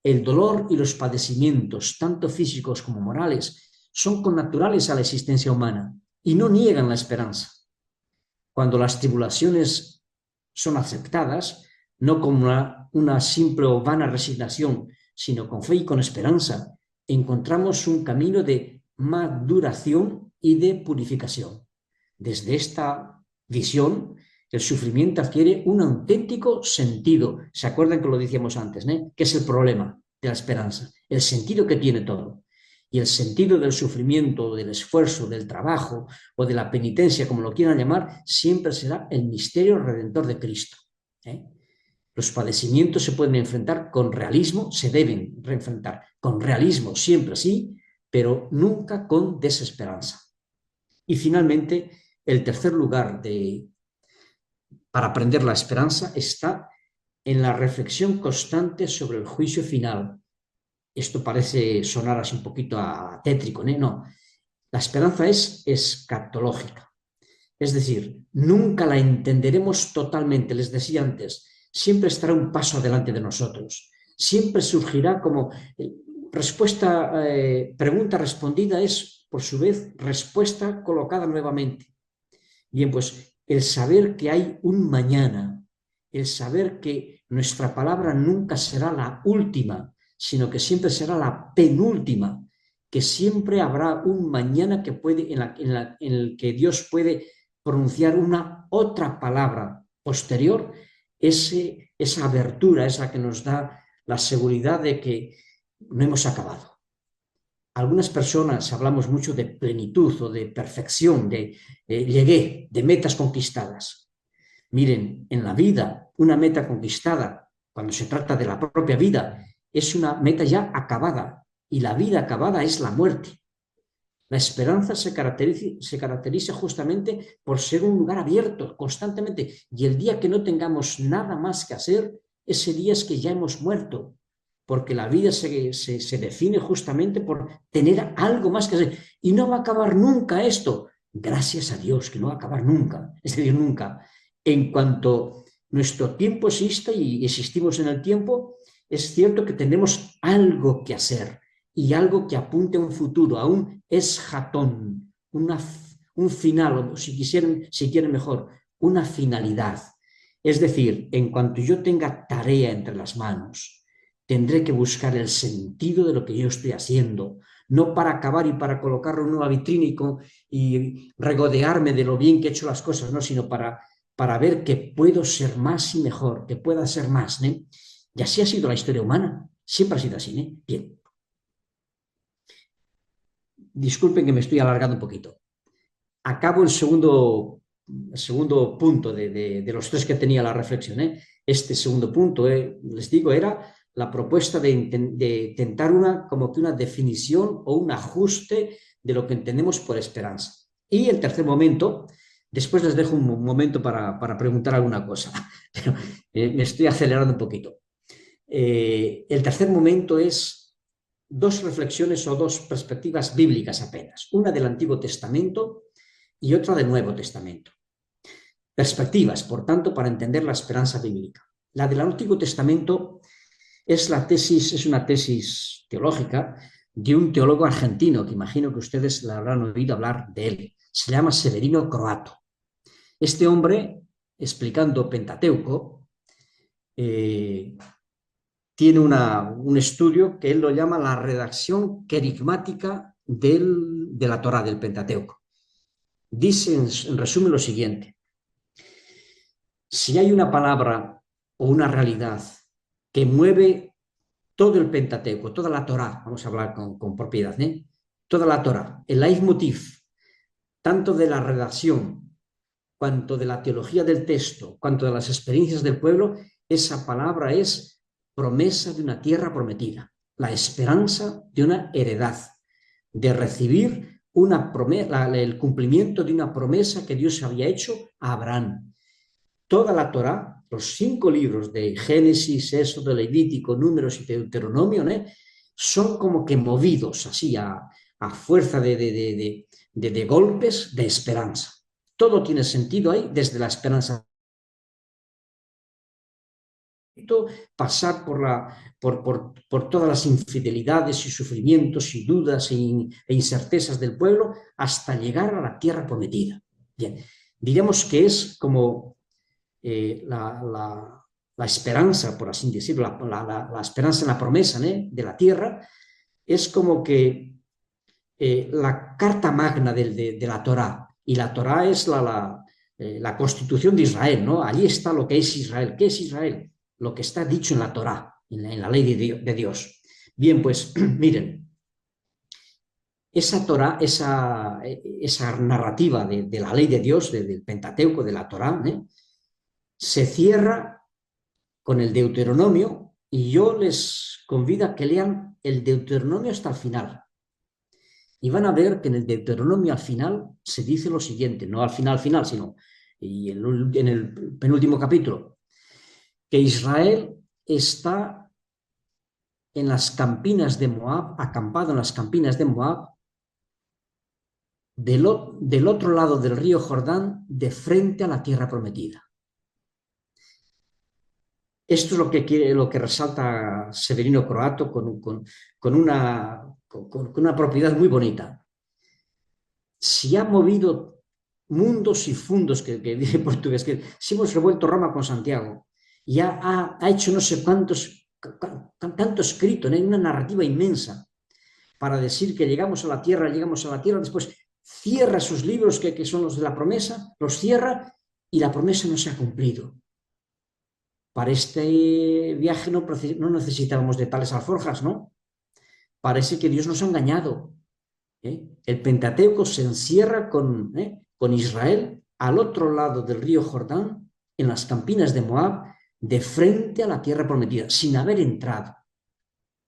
El dolor y los padecimientos, tanto físicos como morales, son connaturales a la existencia humana y no niegan la esperanza. Cuando las tribulaciones son aceptadas, no como una simple o vana resignación, sino con fe y con esperanza, encontramos un camino de maduración y de purificación. Desde esta visión, el sufrimiento adquiere un auténtico sentido. ¿Se acuerdan que lo decíamos antes, ¿no? ¿Qué es el problema de la esperanza? El sentido que tiene todo. Y el sentido del sufrimiento, del esfuerzo, del trabajo o de la penitencia, como lo quieran llamar, siempre será el misterio redentor de Cristo. Los padecimientos se pueden enfrentar con realismo, se deben enfrentar con realismo, siempre sí, pero nunca con desesperanza. Y finalmente, el tercer lugar para aprender la esperanza está en la reflexión constante sobre el juicio final. Esto parece sonar así un poquito tétrico, ¿no? No, la esperanza es escatológica. Es decir, nunca la entenderemos totalmente, les decía antes, siempre estará un paso adelante de nosotros. Siempre surgirá como pregunta respondida es, por su vez, respuesta colocada nuevamente. Bien, pues el saber que hay un mañana, el saber que nuestra palabra nunca será la última, sino que siempre será la penúltima, que siempre habrá un mañana que puede, en el que Dios puede pronunciar una otra palabra posterior, esa abertura es la que nos da la seguridad de que no hemos acabado. Algunas personas hablamos mucho de plenitud o de perfección, llegué, de metas conquistadas. Miren, en la vida, una meta conquistada, cuando se trata de la propia vida, es una meta ya acabada, y la vida acabada es la muerte. La esperanza se caracteriza justamente por ser un lugar abierto constantemente, y el día que no tengamos nada más que hacer, ese día es que ya hemos muerto, porque la vida se define justamente por tener algo más que hacer, y no va a acabar nunca esto, gracias a Dios que no va a acabar nunca, es decir, nunca. En cuanto nuestro tiempo exista y existimos en el tiempo, es cierto que tenemos algo que hacer, y algo que apunte a un futuro, a un eshatón, un final, o si quieren mejor, una finalidad. Es decir, en cuanto yo tenga tarea entre las manos, tendré que buscar el sentido de lo que yo estoy haciendo, no para acabar y para colocarlo en una vitrina y regodearme de lo bien que he hecho las cosas, no, sino para ver que puedo ser más y mejor, que pueda ser más, ¿no? Y así ha sido la historia humana, siempre ha sido así, ¿no? Bien. Disculpen que me estoy alargando un poquito. Acabo el segundo punto de los tres que tenía la reflexión. Este segundo punto, les digo, era la propuesta de tentar como que una definición o un ajuste de lo que entendemos por esperanza. Y el tercer momento, después les dejo un momento para preguntar alguna cosa, pero me estoy acelerando un poquito. El tercer momento es dos reflexiones o dos perspectivas bíblicas apenas, una del Antiguo Testamento y otra del Nuevo Testamento. Perspectivas, por tanto, para entender la esperanza bíblica. La del Antiguo Testamento es una tesis teológica de un teólogo argentino, que imagino que ustedes le habrán oído hablar de él. Se llama Severino Croato. Este hombre, explicando Pentateuco, tiene un estudio que él lo llama la redacción querigmática de la Torá, del Pentateuco. Dice en resumen lo siguiente: si hay una palabra o una realidad que mueve todo el Pentateuco, toda la Torá, vamos a hablar con propiedad, toda la Torá, el leitmotiv, tanto de la redacción, cuanto de la teología del texto, cuanto de las experiencias del pueblo, esa palabra es promesa de una tierra prometida, la esperanza de una heredad, de recibir el cumplimiento de una promesa que Dios había hecho a Abraham. Toda la Torá, los 5 libros de Génesis, Éxodo, Levítico, Números y Deuteronomio, son como que movidos así a fuerza de golpes de esperanza. Todo tiene sentido ahí desde la esperanza. Pasar por todas las infidelidades y sufrimientos y dudas e incertezas del pueblo hasta llegar a la tierra prometida. Bien, diremos que es como la esperanza, por así decirlo, la esperanza en la promesa de la tierra, es como que la carta magna de la Torá, y la Torá es la constitución de Israel, ¿no? Allí está lo que es Israel. ¿Qué es Israel? Lo que está dicho en la Torá, en la ley de Dios. Bien, pues miren, esa Torá, esa narrativa de la ley de Dios, del Pentateuco, de la Torá, se cierra con el Deuteronomio, y yo les convido a que lean el Deuteronomio hasta el final. Y van a ver que en el Deuteronomio al final se dice lo siguiente, no al final, sino en el penúltimo capítulo, que Israel está en las campinas de Moab, acampado en las campinas de Moab, del otro lado del río Jordán, de frente a la tierra prometida. Esto es lo que resalta Severino Croato con una propiedad muy bonita. Si ha movido mundos y fundos, que dice en portugués, que si hemos revuelto Roma con Santiago, y ha hecho no sé tanto escrito, en una narrativa inmensa, para decir que llegamos a la tierra, después cierra sus libros, que son los de la promesa, los cierra, y la promesa no se ha cumplido. Para este viaje no necesitábamos de tales alforjas, ¿no? Parece que Dios nos ha engañado. El Pentateuco se encierra con Israel al otro lado del río Jordán, en las campinas de Moab, de frente a la tierra prometida, sin haber entrado.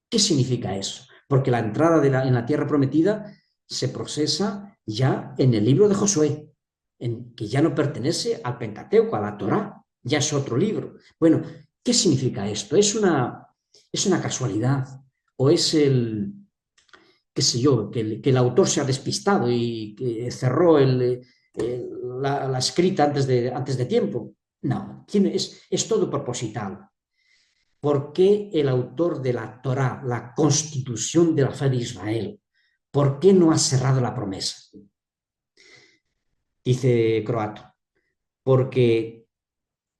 ¿Qué significa eso? Porque la entrada en la tierra prometida se procesa ya en el libro de Josué, que ya no pertenece al Pentateuco, a la Torá, ya es otro libro. Bueno, ¿qué significa esto? ¿Es una casualidad? ¿O es qué sé yo, que el autor se ha despistado y que cerró la escrita antes de tiempo? No, es todo proposital. ¿Por qué el autor de la Torá, la constitución de la fe de Israel, por qué no ha cerrado la promesa? Dice Croato, porque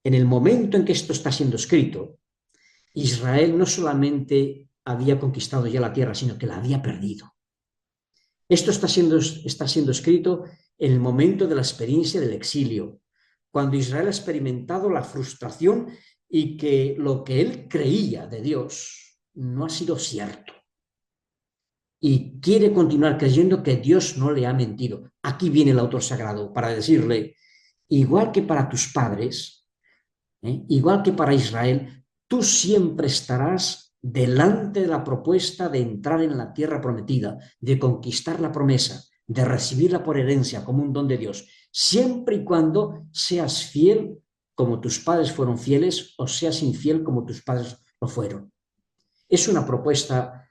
en el momento en que esto está siendo escrito, Israel no solamente había conquistado ya la tierra, sino que la había perdido. Esto está siendo escrito en el momento de la experiencia del exilio, cuando Israel ha experimentado la frustración y que lo que él creía de Dios no ha sido cierto. Y quiere continuar creyendo que Dios no le ha mentido. Aquí viene el autor sagrado para decirle, igual que para tus padres, igual que para Israel, tú siempre estarás delante de la propuesta de entrar en la tierra prometida, de conquistar la promesa, de recibirla por herencia como un don de Dios, siempre y cuando seas fiel como tus padres fueron fieles o seas infiel como tus padres lo fueron. Es una propuesta,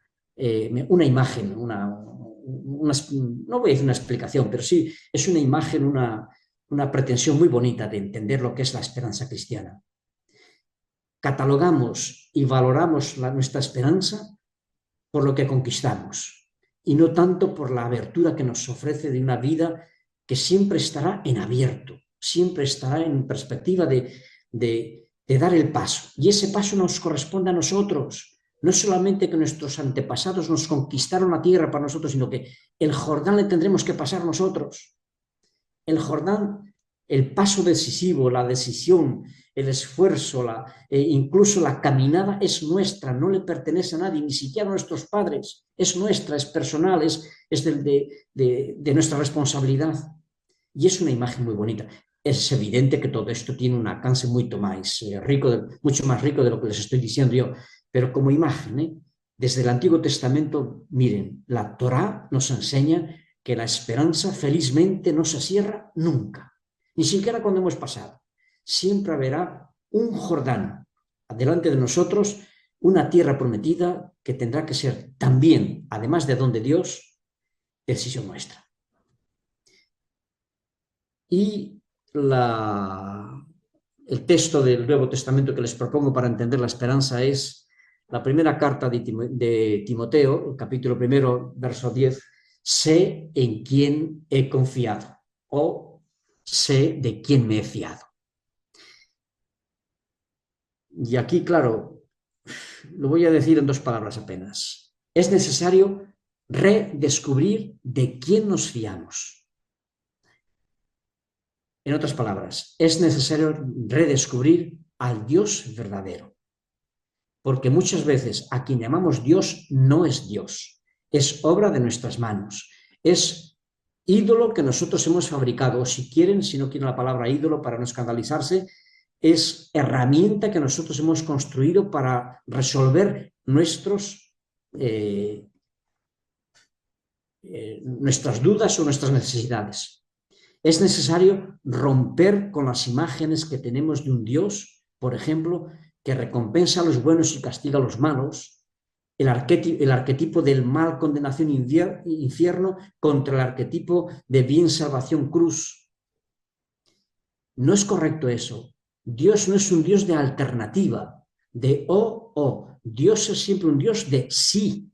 una imagen, no voy a decir una explicación, pero sí es una imagen, una pretensión muy bonita de entender lo que es la esperanza cristiana. Catalogamos y valoramos nuestra esperanza por lo que conquistamos y no tanto por la abertura que nos ofrece de una vida que siempre estará en abierto, siempre estará en perspectiva de dar el paso. Y ese paso nos corresponde a nosotros. No solamente que nuestros antepasados nos conquistaron la tierra para nosotros, sino que el Jordán le tendremos que pasar nosotros. El Jordán, el paso decisivo, la decisión, el esfuerzo, incluso la caminada es nuestra, no le pertenece a nadie, ni siquiera a nuestros padres. Es nuestra, es personal, es de nuestra responsabilidad. Y es una imagen muy bonita. Es evidente que todo esto tiene un alcance mucho más rico de lo que les estoy diciendo yo. Pero como imagen, desde el Antiguo Testamento, miren, la Torá nos enseña que la esperanza felizmente no se cierra nunca, ni siquiera cuando hemos pasado. Siempre habrá un Jordán delante de nosotros, una tierra prometida que tendrá que ser también, además de don de Dios, decisión nuestra. Y el texto del Nuevo Testamento que les propongo para entender la esperanza es la primera carta de Timoteo, el capítulo 1, verso 10, sé en quién he confiado, o sé de quién me he fiado. Y aquí, claro, lo voy a decir en 2 palabras apenas. Es necesario redescubrir de quién nos fiamos. En otras palabras, es necesario redescubrir al Dios verdadero. Porque muchas veces a quien llamamos Dios no es Dios, es obra de nuestras manos, es ídolo que nosotros hemos fabricado, o si no quieren la palabra ídolo para no escandalizarse, es herramienta que nosotros hemos construido para resolver nuestras dudas o nuestras necesidades. Es necesario romper con las imágenes que tenemos de un Dios, por ejemplo, que recompensa a los buenos y castiga a los malos, el arquetipo del mal, condenación, infierno, contra el arquetipo de bien, salvación, cruz. No es correcto eso. Dios no es un Dios de alternativa, de o. Dios es siempre un Dios de sí.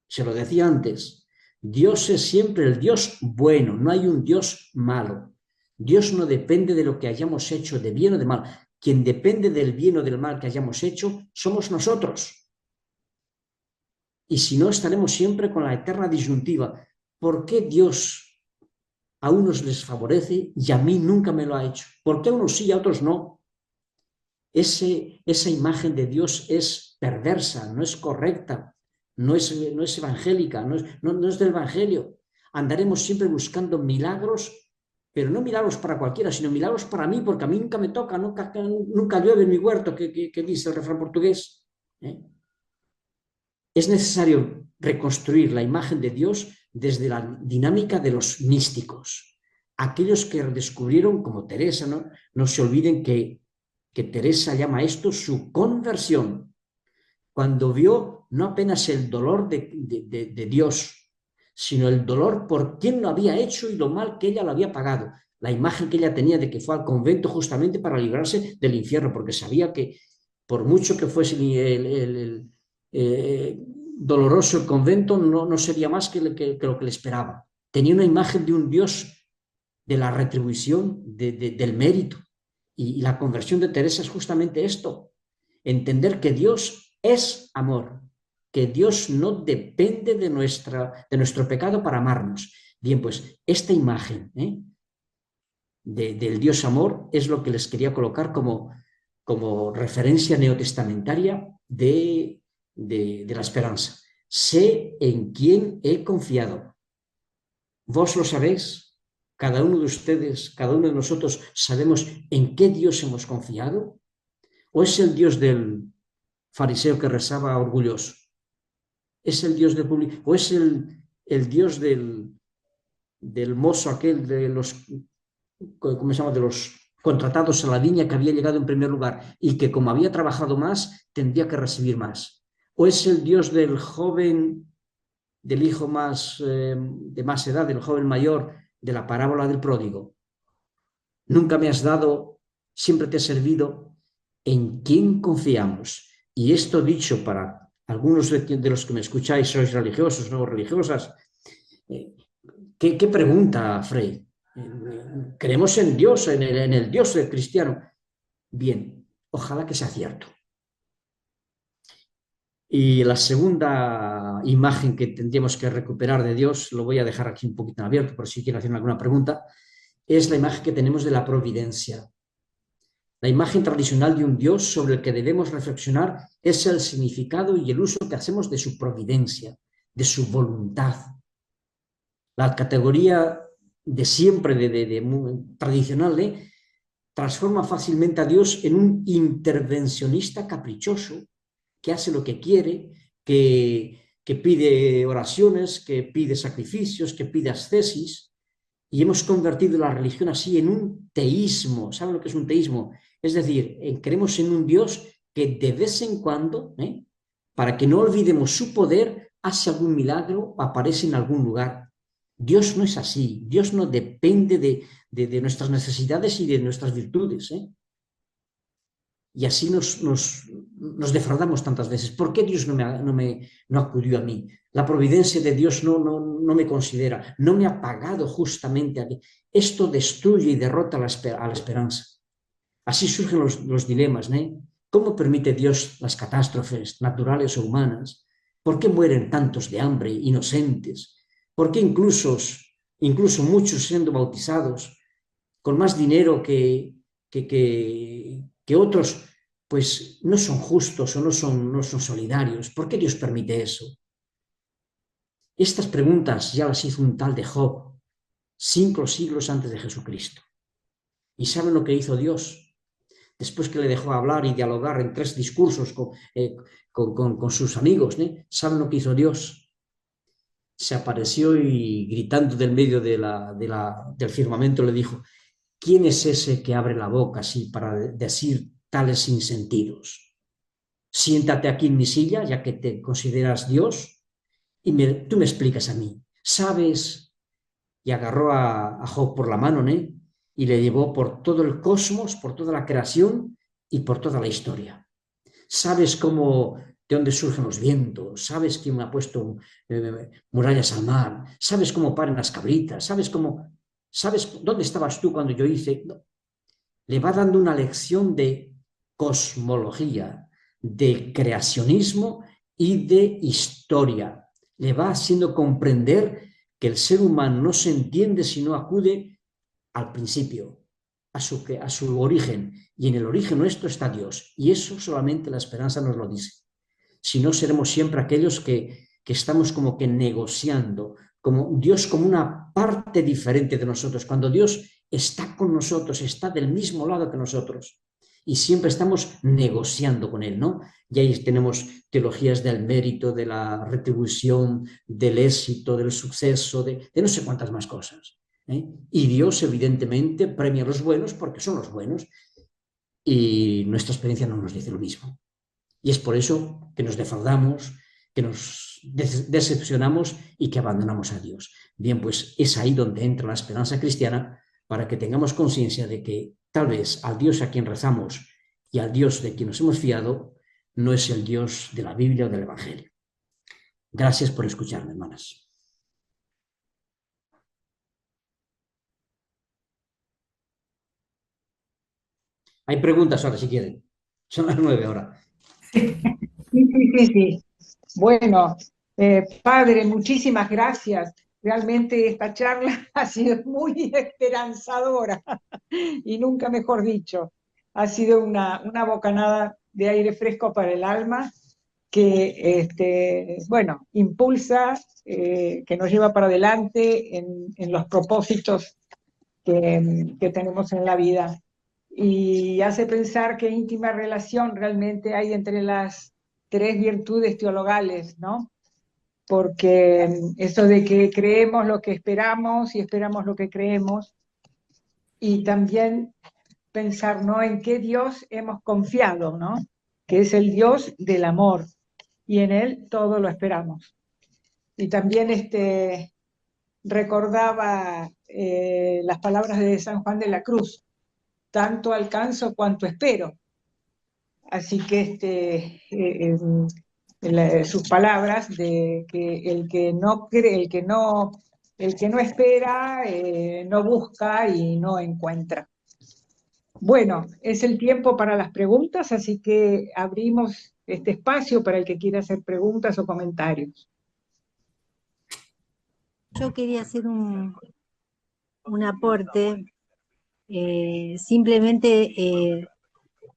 Se lo decía antes. Dios es siempre el Dios bueno, no hay un Dios malo. Dios no depende de lo que hayamos hecho, de bien o de mal. Quien depende del bien o del mal que hayamos hecho somos nosotros. Y si no, estaremos siempre con la eterna disyuntiva. ¿Por qué Dios a unos les favorece y a mí nunca me lo ha hecho? ¿Por qué a unos sí y a otros no? Esa imagen de Dios es perversa, no es correcta, no es evangélica, no es del Evangelio. Andaremos siempre buscando milagros, pero no milagros para cualquiera, sino milagros para mí, porque a mí nunca me toca, nunca llueve en mi huerto, que dice el refrán portugués. Es necesario reconstruir la imagen de Dios desde la dinámica de los místicos. Aquellos que descubrieron, como Teresa, no se olviden que Teresa llama esto su conversión, cuando vio no apenas el dolor de Dios, sino el dolor por quien lo había hecho y lo mal que ella lo había pagado. La imagen que ella tenía de que fue al convento justamente para librarse del infierno, porque sabía que por mucho que fuese doloroso el convento, no sería más que lo que le esperaba. Tenía una imagen de un Dios de la retribución, del mérito. Y la conversión de Teresa es justamente esto, entender que Dios es amor, que Dios no depende de nuestro pecado para amarnos. Bien, pues esta imagen del Dios amor es lo que les quería colocar como referencia neotestamentaria de la esperanza. Sé en quién he confiado. ¿Vos lo sabéis? Cada uno de ustedes, cada uno de nosotros, ¿sabemos en qué Dios hemos confiado? ¿O es el Dios del fariseo que rezaba orgulloso? ¿Es el Dios del público? ¿O es el Dios del mozo aquel de los, ¿cómo se llama?, de los contratados a la viña, que había llegado en primer lugar y que, como había trabajado más, tendría que recibir más? ¿O es el Dios del joven, del hijo de más edad, del joven mayor, de la parábola del pródigo? Nunca me has dado, siempre te he servido. ¿En quién confiamos? Y esto dicho para algunos de los que me escucháis, sois religiosos, no religiosas. ¿Qué pregunta, Frei? ¿Creemos en Dios, en el Dios del cristiano? Bien, ojalá que sea cierto. Y la segunda imagen que tendríamos que recuperar de Dios, lo voy a dejar aquí un poquito en abierto por si quieren hacer alguna pregunta, es la imagen que tenemos de la providencia. La imagen tradicional de un Dios sobre el que debemos reflexionar es el significado y el uso que hacemos de su providencia, de su voluntad. La categoría de siempre, tradicional, transforma fácilmente a Dios en un intervencionista caprichoso que hace lo que quiere, que que pide oraciones, que pide sacrificios, que pide ascesis, y hemos convertido la religión así en un teísmo. ¿Saben lo que es un teísmo? Es decir, creemos en un Dios que de vez en cuando, para que no olvidemos su poder, hace algún milagro o aparece en algún lugar. Dios no es así. Dios no depende de nuestras necesidades y de nuestras virtudes. Y así nos defraudamos tantas veces. ¿Por qué Dios no acudió a mí? La providencia de Dios no me considera, no me ha pagado justamente a mí. Esto destruye y derrota a la esperanza. Así surgen los dilemas, ¿no? ¿Cómo permite Dios las catástrofes naturales o humanas? ¿Por qué mueren tantos de hambre, inocentes? ¿Por qué incluso muchos siendo bautizados con más dinero que otros, pues no son justos o no son solidarios? ¿Por qué Dios permite eso? Estas preguntas ya las hizo un tal de Job 5 siglos antes de Jesucristo. ¿Y saben lo que hizo Dios? Después que le dejó hablar y dialogar en 3 discursos con sus amigos, ¿saben lo que hizo Dios? Se apareció y gritando del medio del firmamento le dijo: ¿quién es ese que abre la boca así para decir tales sinsentidos? Siéntate aquí en mi silla, ya que te consideras Dios, y tú me explicas a mí. ¿Sabes? Y agarró a Job por la mano, y le llevó por todo el cosmos, por toda la creación y por toda la historia. ¿Sabes de dónde surgen los vientos? ¿Sabes quién ha puesto murallas al mar? ¿Sabes cómo paren las cabritas? ¿Sabes dónde estabas tú cuando yo hice? No. Le va dando una lección de cosmología, de creacionismo y de historia. Le va haciendo comprender que el ser humano no se entiende si no acude al principio, a su origen. Y en el origen nuestro está Dios. Y eso solamente la esperanza nos lo dice. Si no, seremos siempre aquellos que estamos como que negociando, como Dios como una parte diferente de nosotros, cuando Dios está con nosotros, está del mismo lado que nosotros, y siempre estamos negociando con Él, ¿no? Y ahí tenemos teologías del mérito, de la retribución, del éxito, del suceso, de no sé cuántas más cosas. Y Dios, evidentemente, premia a los buenos porque son los buenos, y nuestra experiencia no nos dice lo mismo. Y es por eso que nos defraudamos, que nos decepcionamos y que abandonamos a Dios. Bien, pues es ahí donde entra la esperanza cristiana, para que tengamos conciencia de que tal vez al Dios a quien rezamos y al Dios de quien nos hemos fiado no es el Dios de la Biblia o del Evangelio. Gracias por escucharme, hermanas. Hay preguntas ahora, si quieren. Son las 9 ahora. Sí. Bueno, padre, muchísimas gracias. Realmente esta charla ha sido muy esperanzadora y nunca mejor dicho. Ha sido una bocanada de aire fresco para el alma que, bueno, impulsa, que nos lleva para adelante en los propósitos que tenemos en la vida. Y hace pensar qué íntima relación realmente hay entre las 3 virtudes teologales, ¿no? Porque eso de que creemos lo que esperamos y esperamos lo que creemos, y también pensar, ¿no?, en qué Dios hemos confiado, ¿no?, que es el Dios del amor, y en Él todo lo esperamos. Y también recordaba las palabras de San Juan de la Cruz: tanto alcanzo cuanto espero. Así que sus palabras de que el que no cree, el que no espera, no busca y no encuentra. Bueno, es el tiempo para las preguntas, así que abrimos este espacio para el que quiera hacer preguntas o comentarios. Yo quería hacer un aporte, simplemente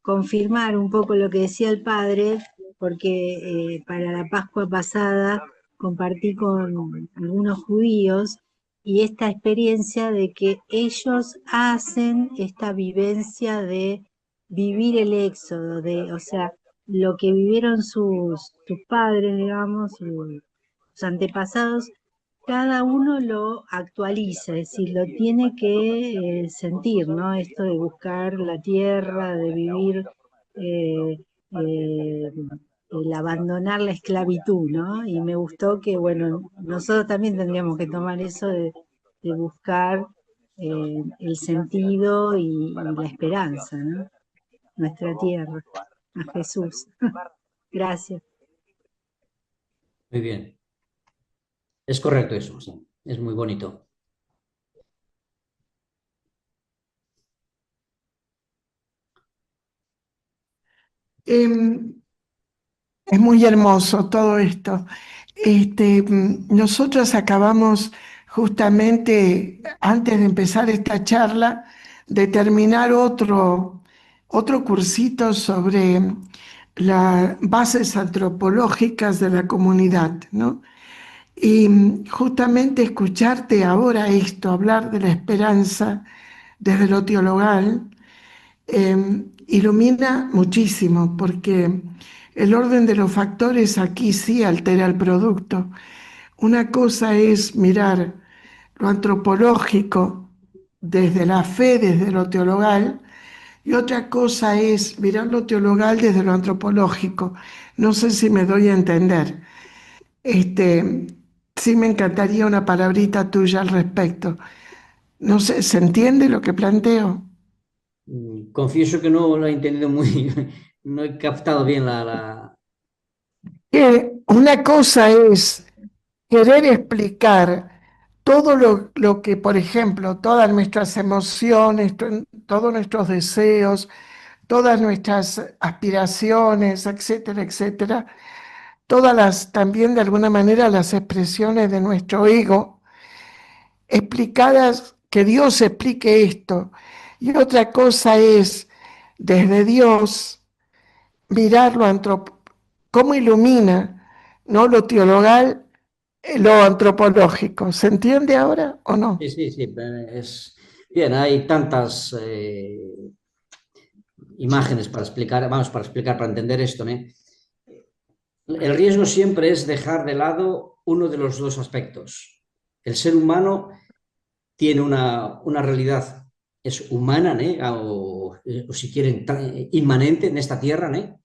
confirmar un poco lo que decía el padre, porque para la Pascua pasada compartí con algunos judíos, y esta experiencia de que ellos hacen esta vivencia de vivir el éxodo, o sea, lo que vivieron sus padres, digamos, nuestros antepasados, cada uno lo actualiza, es decir, lo tiene que sentir, ¿no? Esto de buscar la tierra, de vivir, el abandonar la esclavitud, ¿no? Y me gustó que, bueno, nosotros también tendríamos que tomar eso de buscar el sentido y la esperanza, ¿no? Nuestra tierra, a Jesús. Gracias. Muy bien. Es correcto eso, sí. Es muy bonito. Es muy hermoso todo esto. Nosotros acabamos justamente, antes de empezar esta charla, de terminar otro cursito sobre las bases antropológicas de la comunidad, ¿no? Y justamente escucharte ahora esto, hablar de la esperanza desde lo teologal, ilumina muchísimo, porque el orden de los factores aquí sí altera el producto. Una cosa es mirar lo antropológico desde la fe, desde lo teologal, y otra cosa es mirar lo teologal desde lo antropológico. No sé si me doy a entender. Sí me encantaría una palabrita tuya al respecto. No sé, ¿se entiende lo que planteo? Confieso que no lo he entendido muy, no he captado bien Que una cosa es querer explicar todo lo que, por ejemplo, todas nuestras emociones, todos nuestros deseos, todas nuestras aspiraciones, etcétera, etcétera, todas las, también de alguna manera las expresiones de nuestro ego, explicadas, que Dios explique esto. Y otra cosa es, desde Dios, mirar cómo ilumina, ¿no? Lo teologal, lo antropológico. ¿Se entiende ahora o no? Sí, sí, sí. Bien, hay tantas imágenes para explicar, vamos, para explicar, para entender esto, ¿no? El riesgo siempre es dejar de lado uno de los dos aspectos. El ser humano tiene una realidad, es humana, ¿no? O si quieren, inmanente en esta tierra, ¿no?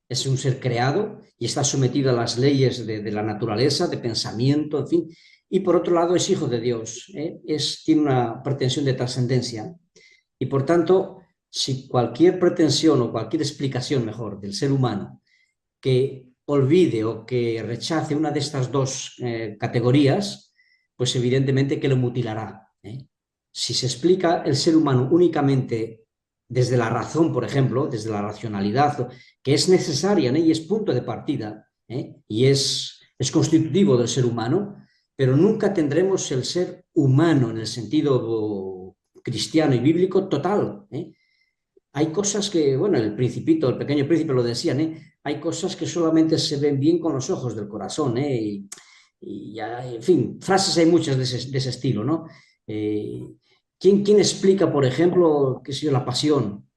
Es un ser creado y está sometido a las leyes de la naturaleza, de pensamiento, en fin. Y por otro lado es hijo de Dios, ¿eh? Tiene una pretensión de trascendencia. Y por tanto, si cualquier pretensión o cualquier explicación, mejor, del ser humano que olvide o que rechace una de estas dos categorías, pues evidentemente que lo mutilará, ¿eh? Si se explica el ser humano únicamente desde la razón, por ejemplo, desde la racionalidad, que es necesaria, ¿no? Y es punto de partida, ¿eh? Y es constitutivo del ser humano, pero nunca tendremos el ser humano en el sentido cristiano y bíblico total, ¿eh? Hay cosas que, bueno, el Principito, el Pequeño Príncipe lo decían, ¿eh? Hay cosas que solamente se ven bien con los ojos del corazón, ¿eh? Y ya, en fin, frases hay muchas de ese estilo, ¿no? ¿Quién explica, por ejemplo, qué sé yo, la pasión?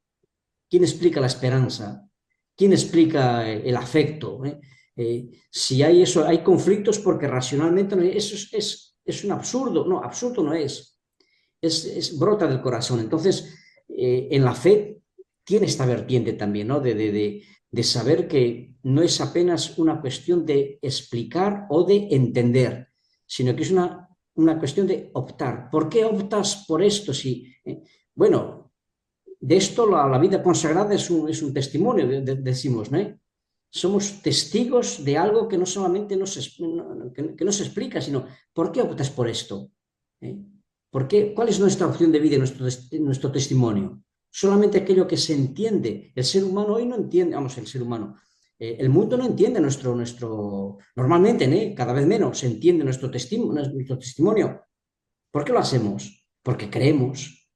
¿Quién explica la esperanza? ¿Quién explica el afecto? Si hay eso, hay conflictos porque racionalmente eso es un absurdo. No, absurdo no es. Brota del corazón. Entonces, en la fe tiene esta vertiente también, ¿no? De saber que no es apenas una cuestión de explicar o de entender, sino que es una cuestión de optar. ¿Por qué optas por esto? Bueno, de esto la vida consagrada es un testimonio, decimos, ¿no? Somos testigos de algo que no solamente que no se explica, sino ¿por qué optas por esto? ¿Por qué? ¿Cuál es nuestra opción de vida y nuestro testimonio? Solamente aquello que se entiende. El ser humano hoy no entiende, vamos, el ser humano, el mundo no entiende normalmente, ¿no? Cada vez menos se entiende nuestro testimonio. ¿Por qué lo hacemos? Porque creemos.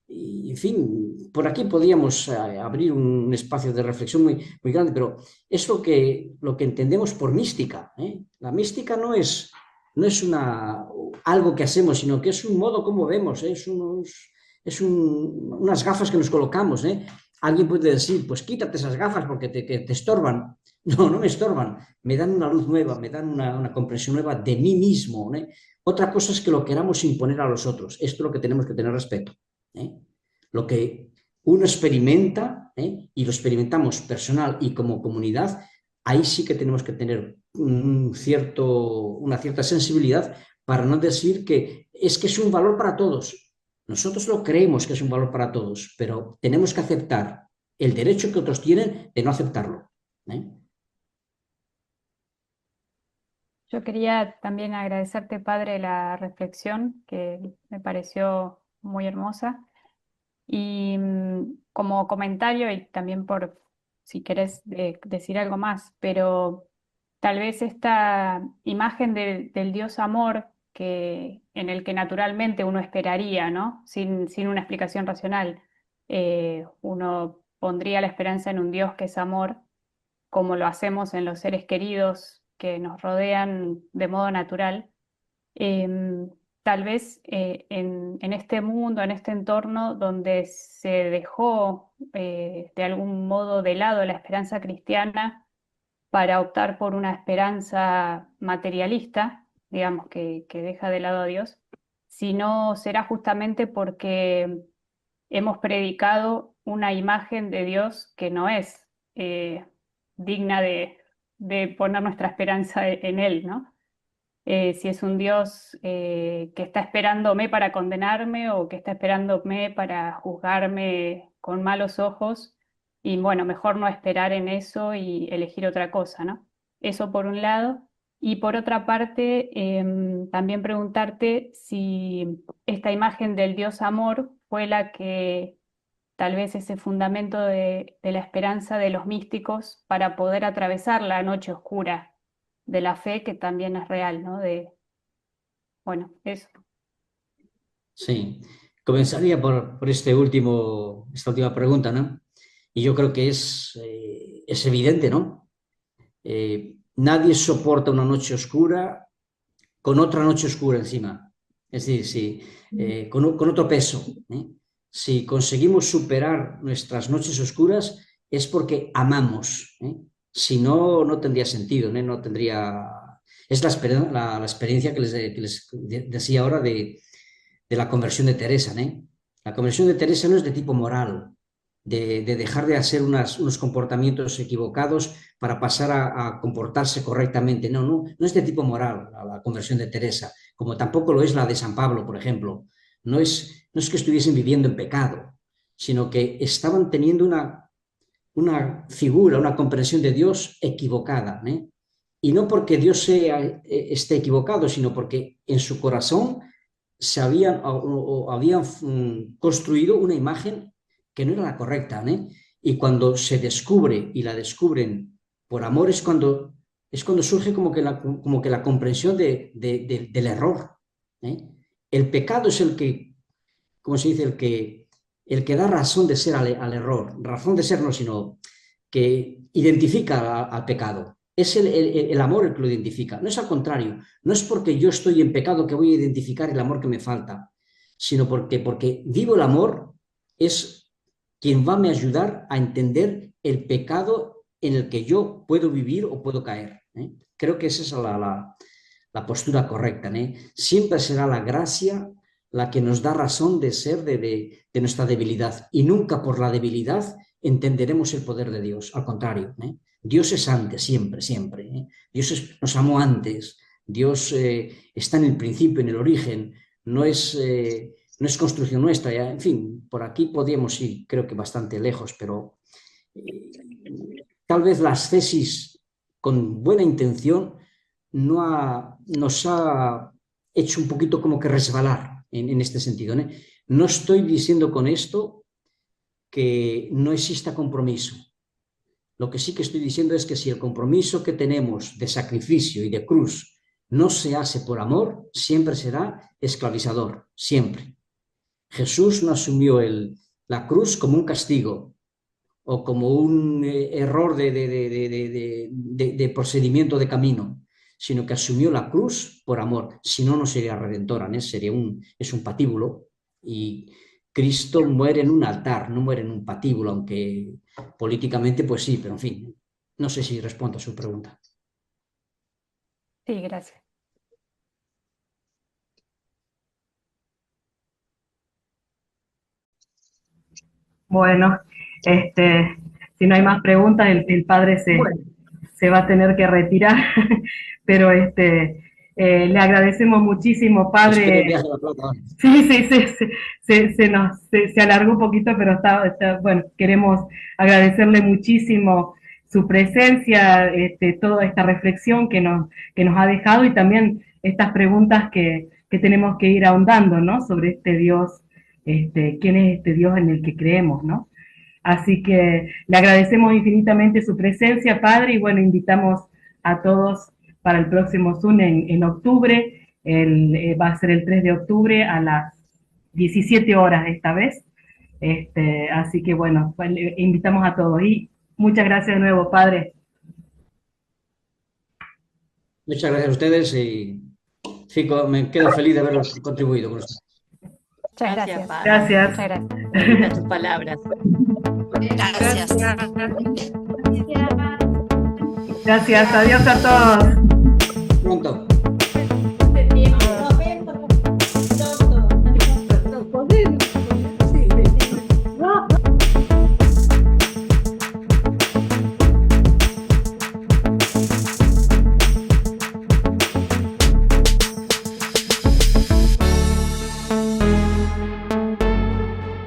Y, en fin, por aquí podríamos abrir un espacio de reflexión muy, muy grande, pero es lo que entendemos por mística, ¿eh? La mística no es algo que hacemos, sino que es un modo como vemos, ¿eh? Unas gafas que nos colocamos, ¿eh? alguien puede decir, pues quítate esas gafas porque que te estorban. No, no me estorban, me dan una luz nueva, me dan una comprensión nueva de mí mismo. Otra cosa es que lo queramos imponer a los otros. Esto es lo que tenemos que tener respeto. Lo que uno experimenta, y lo experimentamos personal y como comunidad, ahí sí que tenemos que tener una cierta sensibilidad para no decir que es un valor para todos. Nosotros lo creemos que es un valor para todos, pero tenemos que aceptar el derecho que otros tienen de no aceptarlo. Yo quería también agradecerte, Padre, la reflexión que me pareció muy hermosa. Y como comentario, y también por si querés decir algo más, pero tal vez esta imagen del Dios amor en el que naturalmente uno esperaría, ¿no? Sin una explicación racional, uno pondría la esperanza en un Dios que es amor, como lo hacemos en los seres queridos que nos rodean de modo natural. Tal vez en este mundo, en este entorno donde se dejó de algún modo de lado la esperanza cristiana para optar por una esperanza materialista, digamos, que deja de lado a Dios, sino será justamente porque hemos predicado una imagen de Dios que no es digna de poner nuestra esperanza en Él, ¿no? Si es un Dios que está esperándome para condenarme o que está esperándome para juzgarme con malos ojos, y bueno, mejor no esperar en eso y elegir otra cosa, ¿no? Eso por un lado. Y por otra parte, también preguntarte si esta imagen del Dios amor fue la que tal vez ese fundamento de la esperanza de los místicos para poder atravesar la noche oscura de la fe, que también es real, ¿no? Bueno, eso. Sí, comenzaría por esta última pregunta, ¿no? Y yo creo que es evidente, ¿no? Nadie soporta una noche oscura con otra noche oscura encima. Es decir, con otro peso. Si conseguimos superar nuestras noches oscuras es porque amamos. Si no, no tendría sentido, no tendría... Es la experiencia que les decía ahora de la conversión de Teresa. La conversión de Teresa no es de tipo moral, de dejar de hacer unos comportamientos equivocados para pasar a comportarse correctamente. No es de tipo moral la conversión de Teresa, como tampoco lo es la de San Pablo, por ejemplo. No es que estuviesen viviendo en pecado, sino que estaban teniendo una figura, una comprensión de Dios equivocada. Y no porque Dios esté equivocado, sino porque en su corazón se habían construido una imagen que no era la correcta. Y cuando se descubre y la descubren por amor es cuando surge como que la comprensión del error. El pecado es el que, ¿cómo se dice? El que da razón de ser al error. Razón de ser no, sino que identifica al pecado. Es el amor el que lo identifica. No es al contrario. No es porque yo estoy en pecado que voy a identificar el amor que me falta, sino porque vivo el amor es quien va a me ayudar a entender el pecado en el que yo puedo vivir o puedo caer. Creo que esa es la postura correcta. Siempre será la gracia la que nos da razón de ser de nuestra debilidad, y nunca por la debilidad entenderemos el poder de Dios. Al contrario, Dios es antes, siempre, siempre. Dios nos amó antes. Dios está en el principio, en el origen. No es construcción nuestra. En fin, por aquí podríamos ir, creo que bastante lejos, pero tal vez las tesis con buena intención nos ha hecho un poquito como que resbalar en este sentido. No estoy diciendo con esto que no exista compromiso. Lo que sí que estoy diciendo es que si el compromiso que tenemos de sacrificio y de cruz no se hace por amor, siempre será esclavizador, siempre. Jesús no asumió la cruz como un castigo o como un error de procedimiento de camino, sino que asumió la cruz por amor. Si no, no sería redentora, es un patíbulo. Y Cristo muere en un altar, no muere en un patíbulo, aunque políticamente pues sí, pero en fin, no sé si respondo a su pregunta. Sí, gracias. Bueno, si no hay más preguntas, el padre se va a tener que retirar, pero le agradecemos muchísimo, Espero el padre. viaje a La Plata ahora. Sí, se alargó un poquito, pero bueno, queremos agradecerle muchísimo su presencia, toda esta reflexión que nos ha dejado y también estas preguntas que tenemos que ir ahondando, ¿no? Sobre este Dios, quién es este Dios en el que creemos, ¿no? Así que le agradecemos infinitamente su presencia, padre, y bueno, invitamos a todos para el próximo Zoom en octubre. Va a ser el 3 de octubre a las 17 horas esta vez. Así que bueno, pues, invitamos a todos. Y muchas gracias de nuevo, padre. Muchas gracias a ustedes y sí, me quedo feliz de haber contribuido con ustedes. Muchas gracias. Padre. Gracias. Muchas gracias. Me gustan tus palabras. Gracias. Gracias. Adiós a todos. Pronto.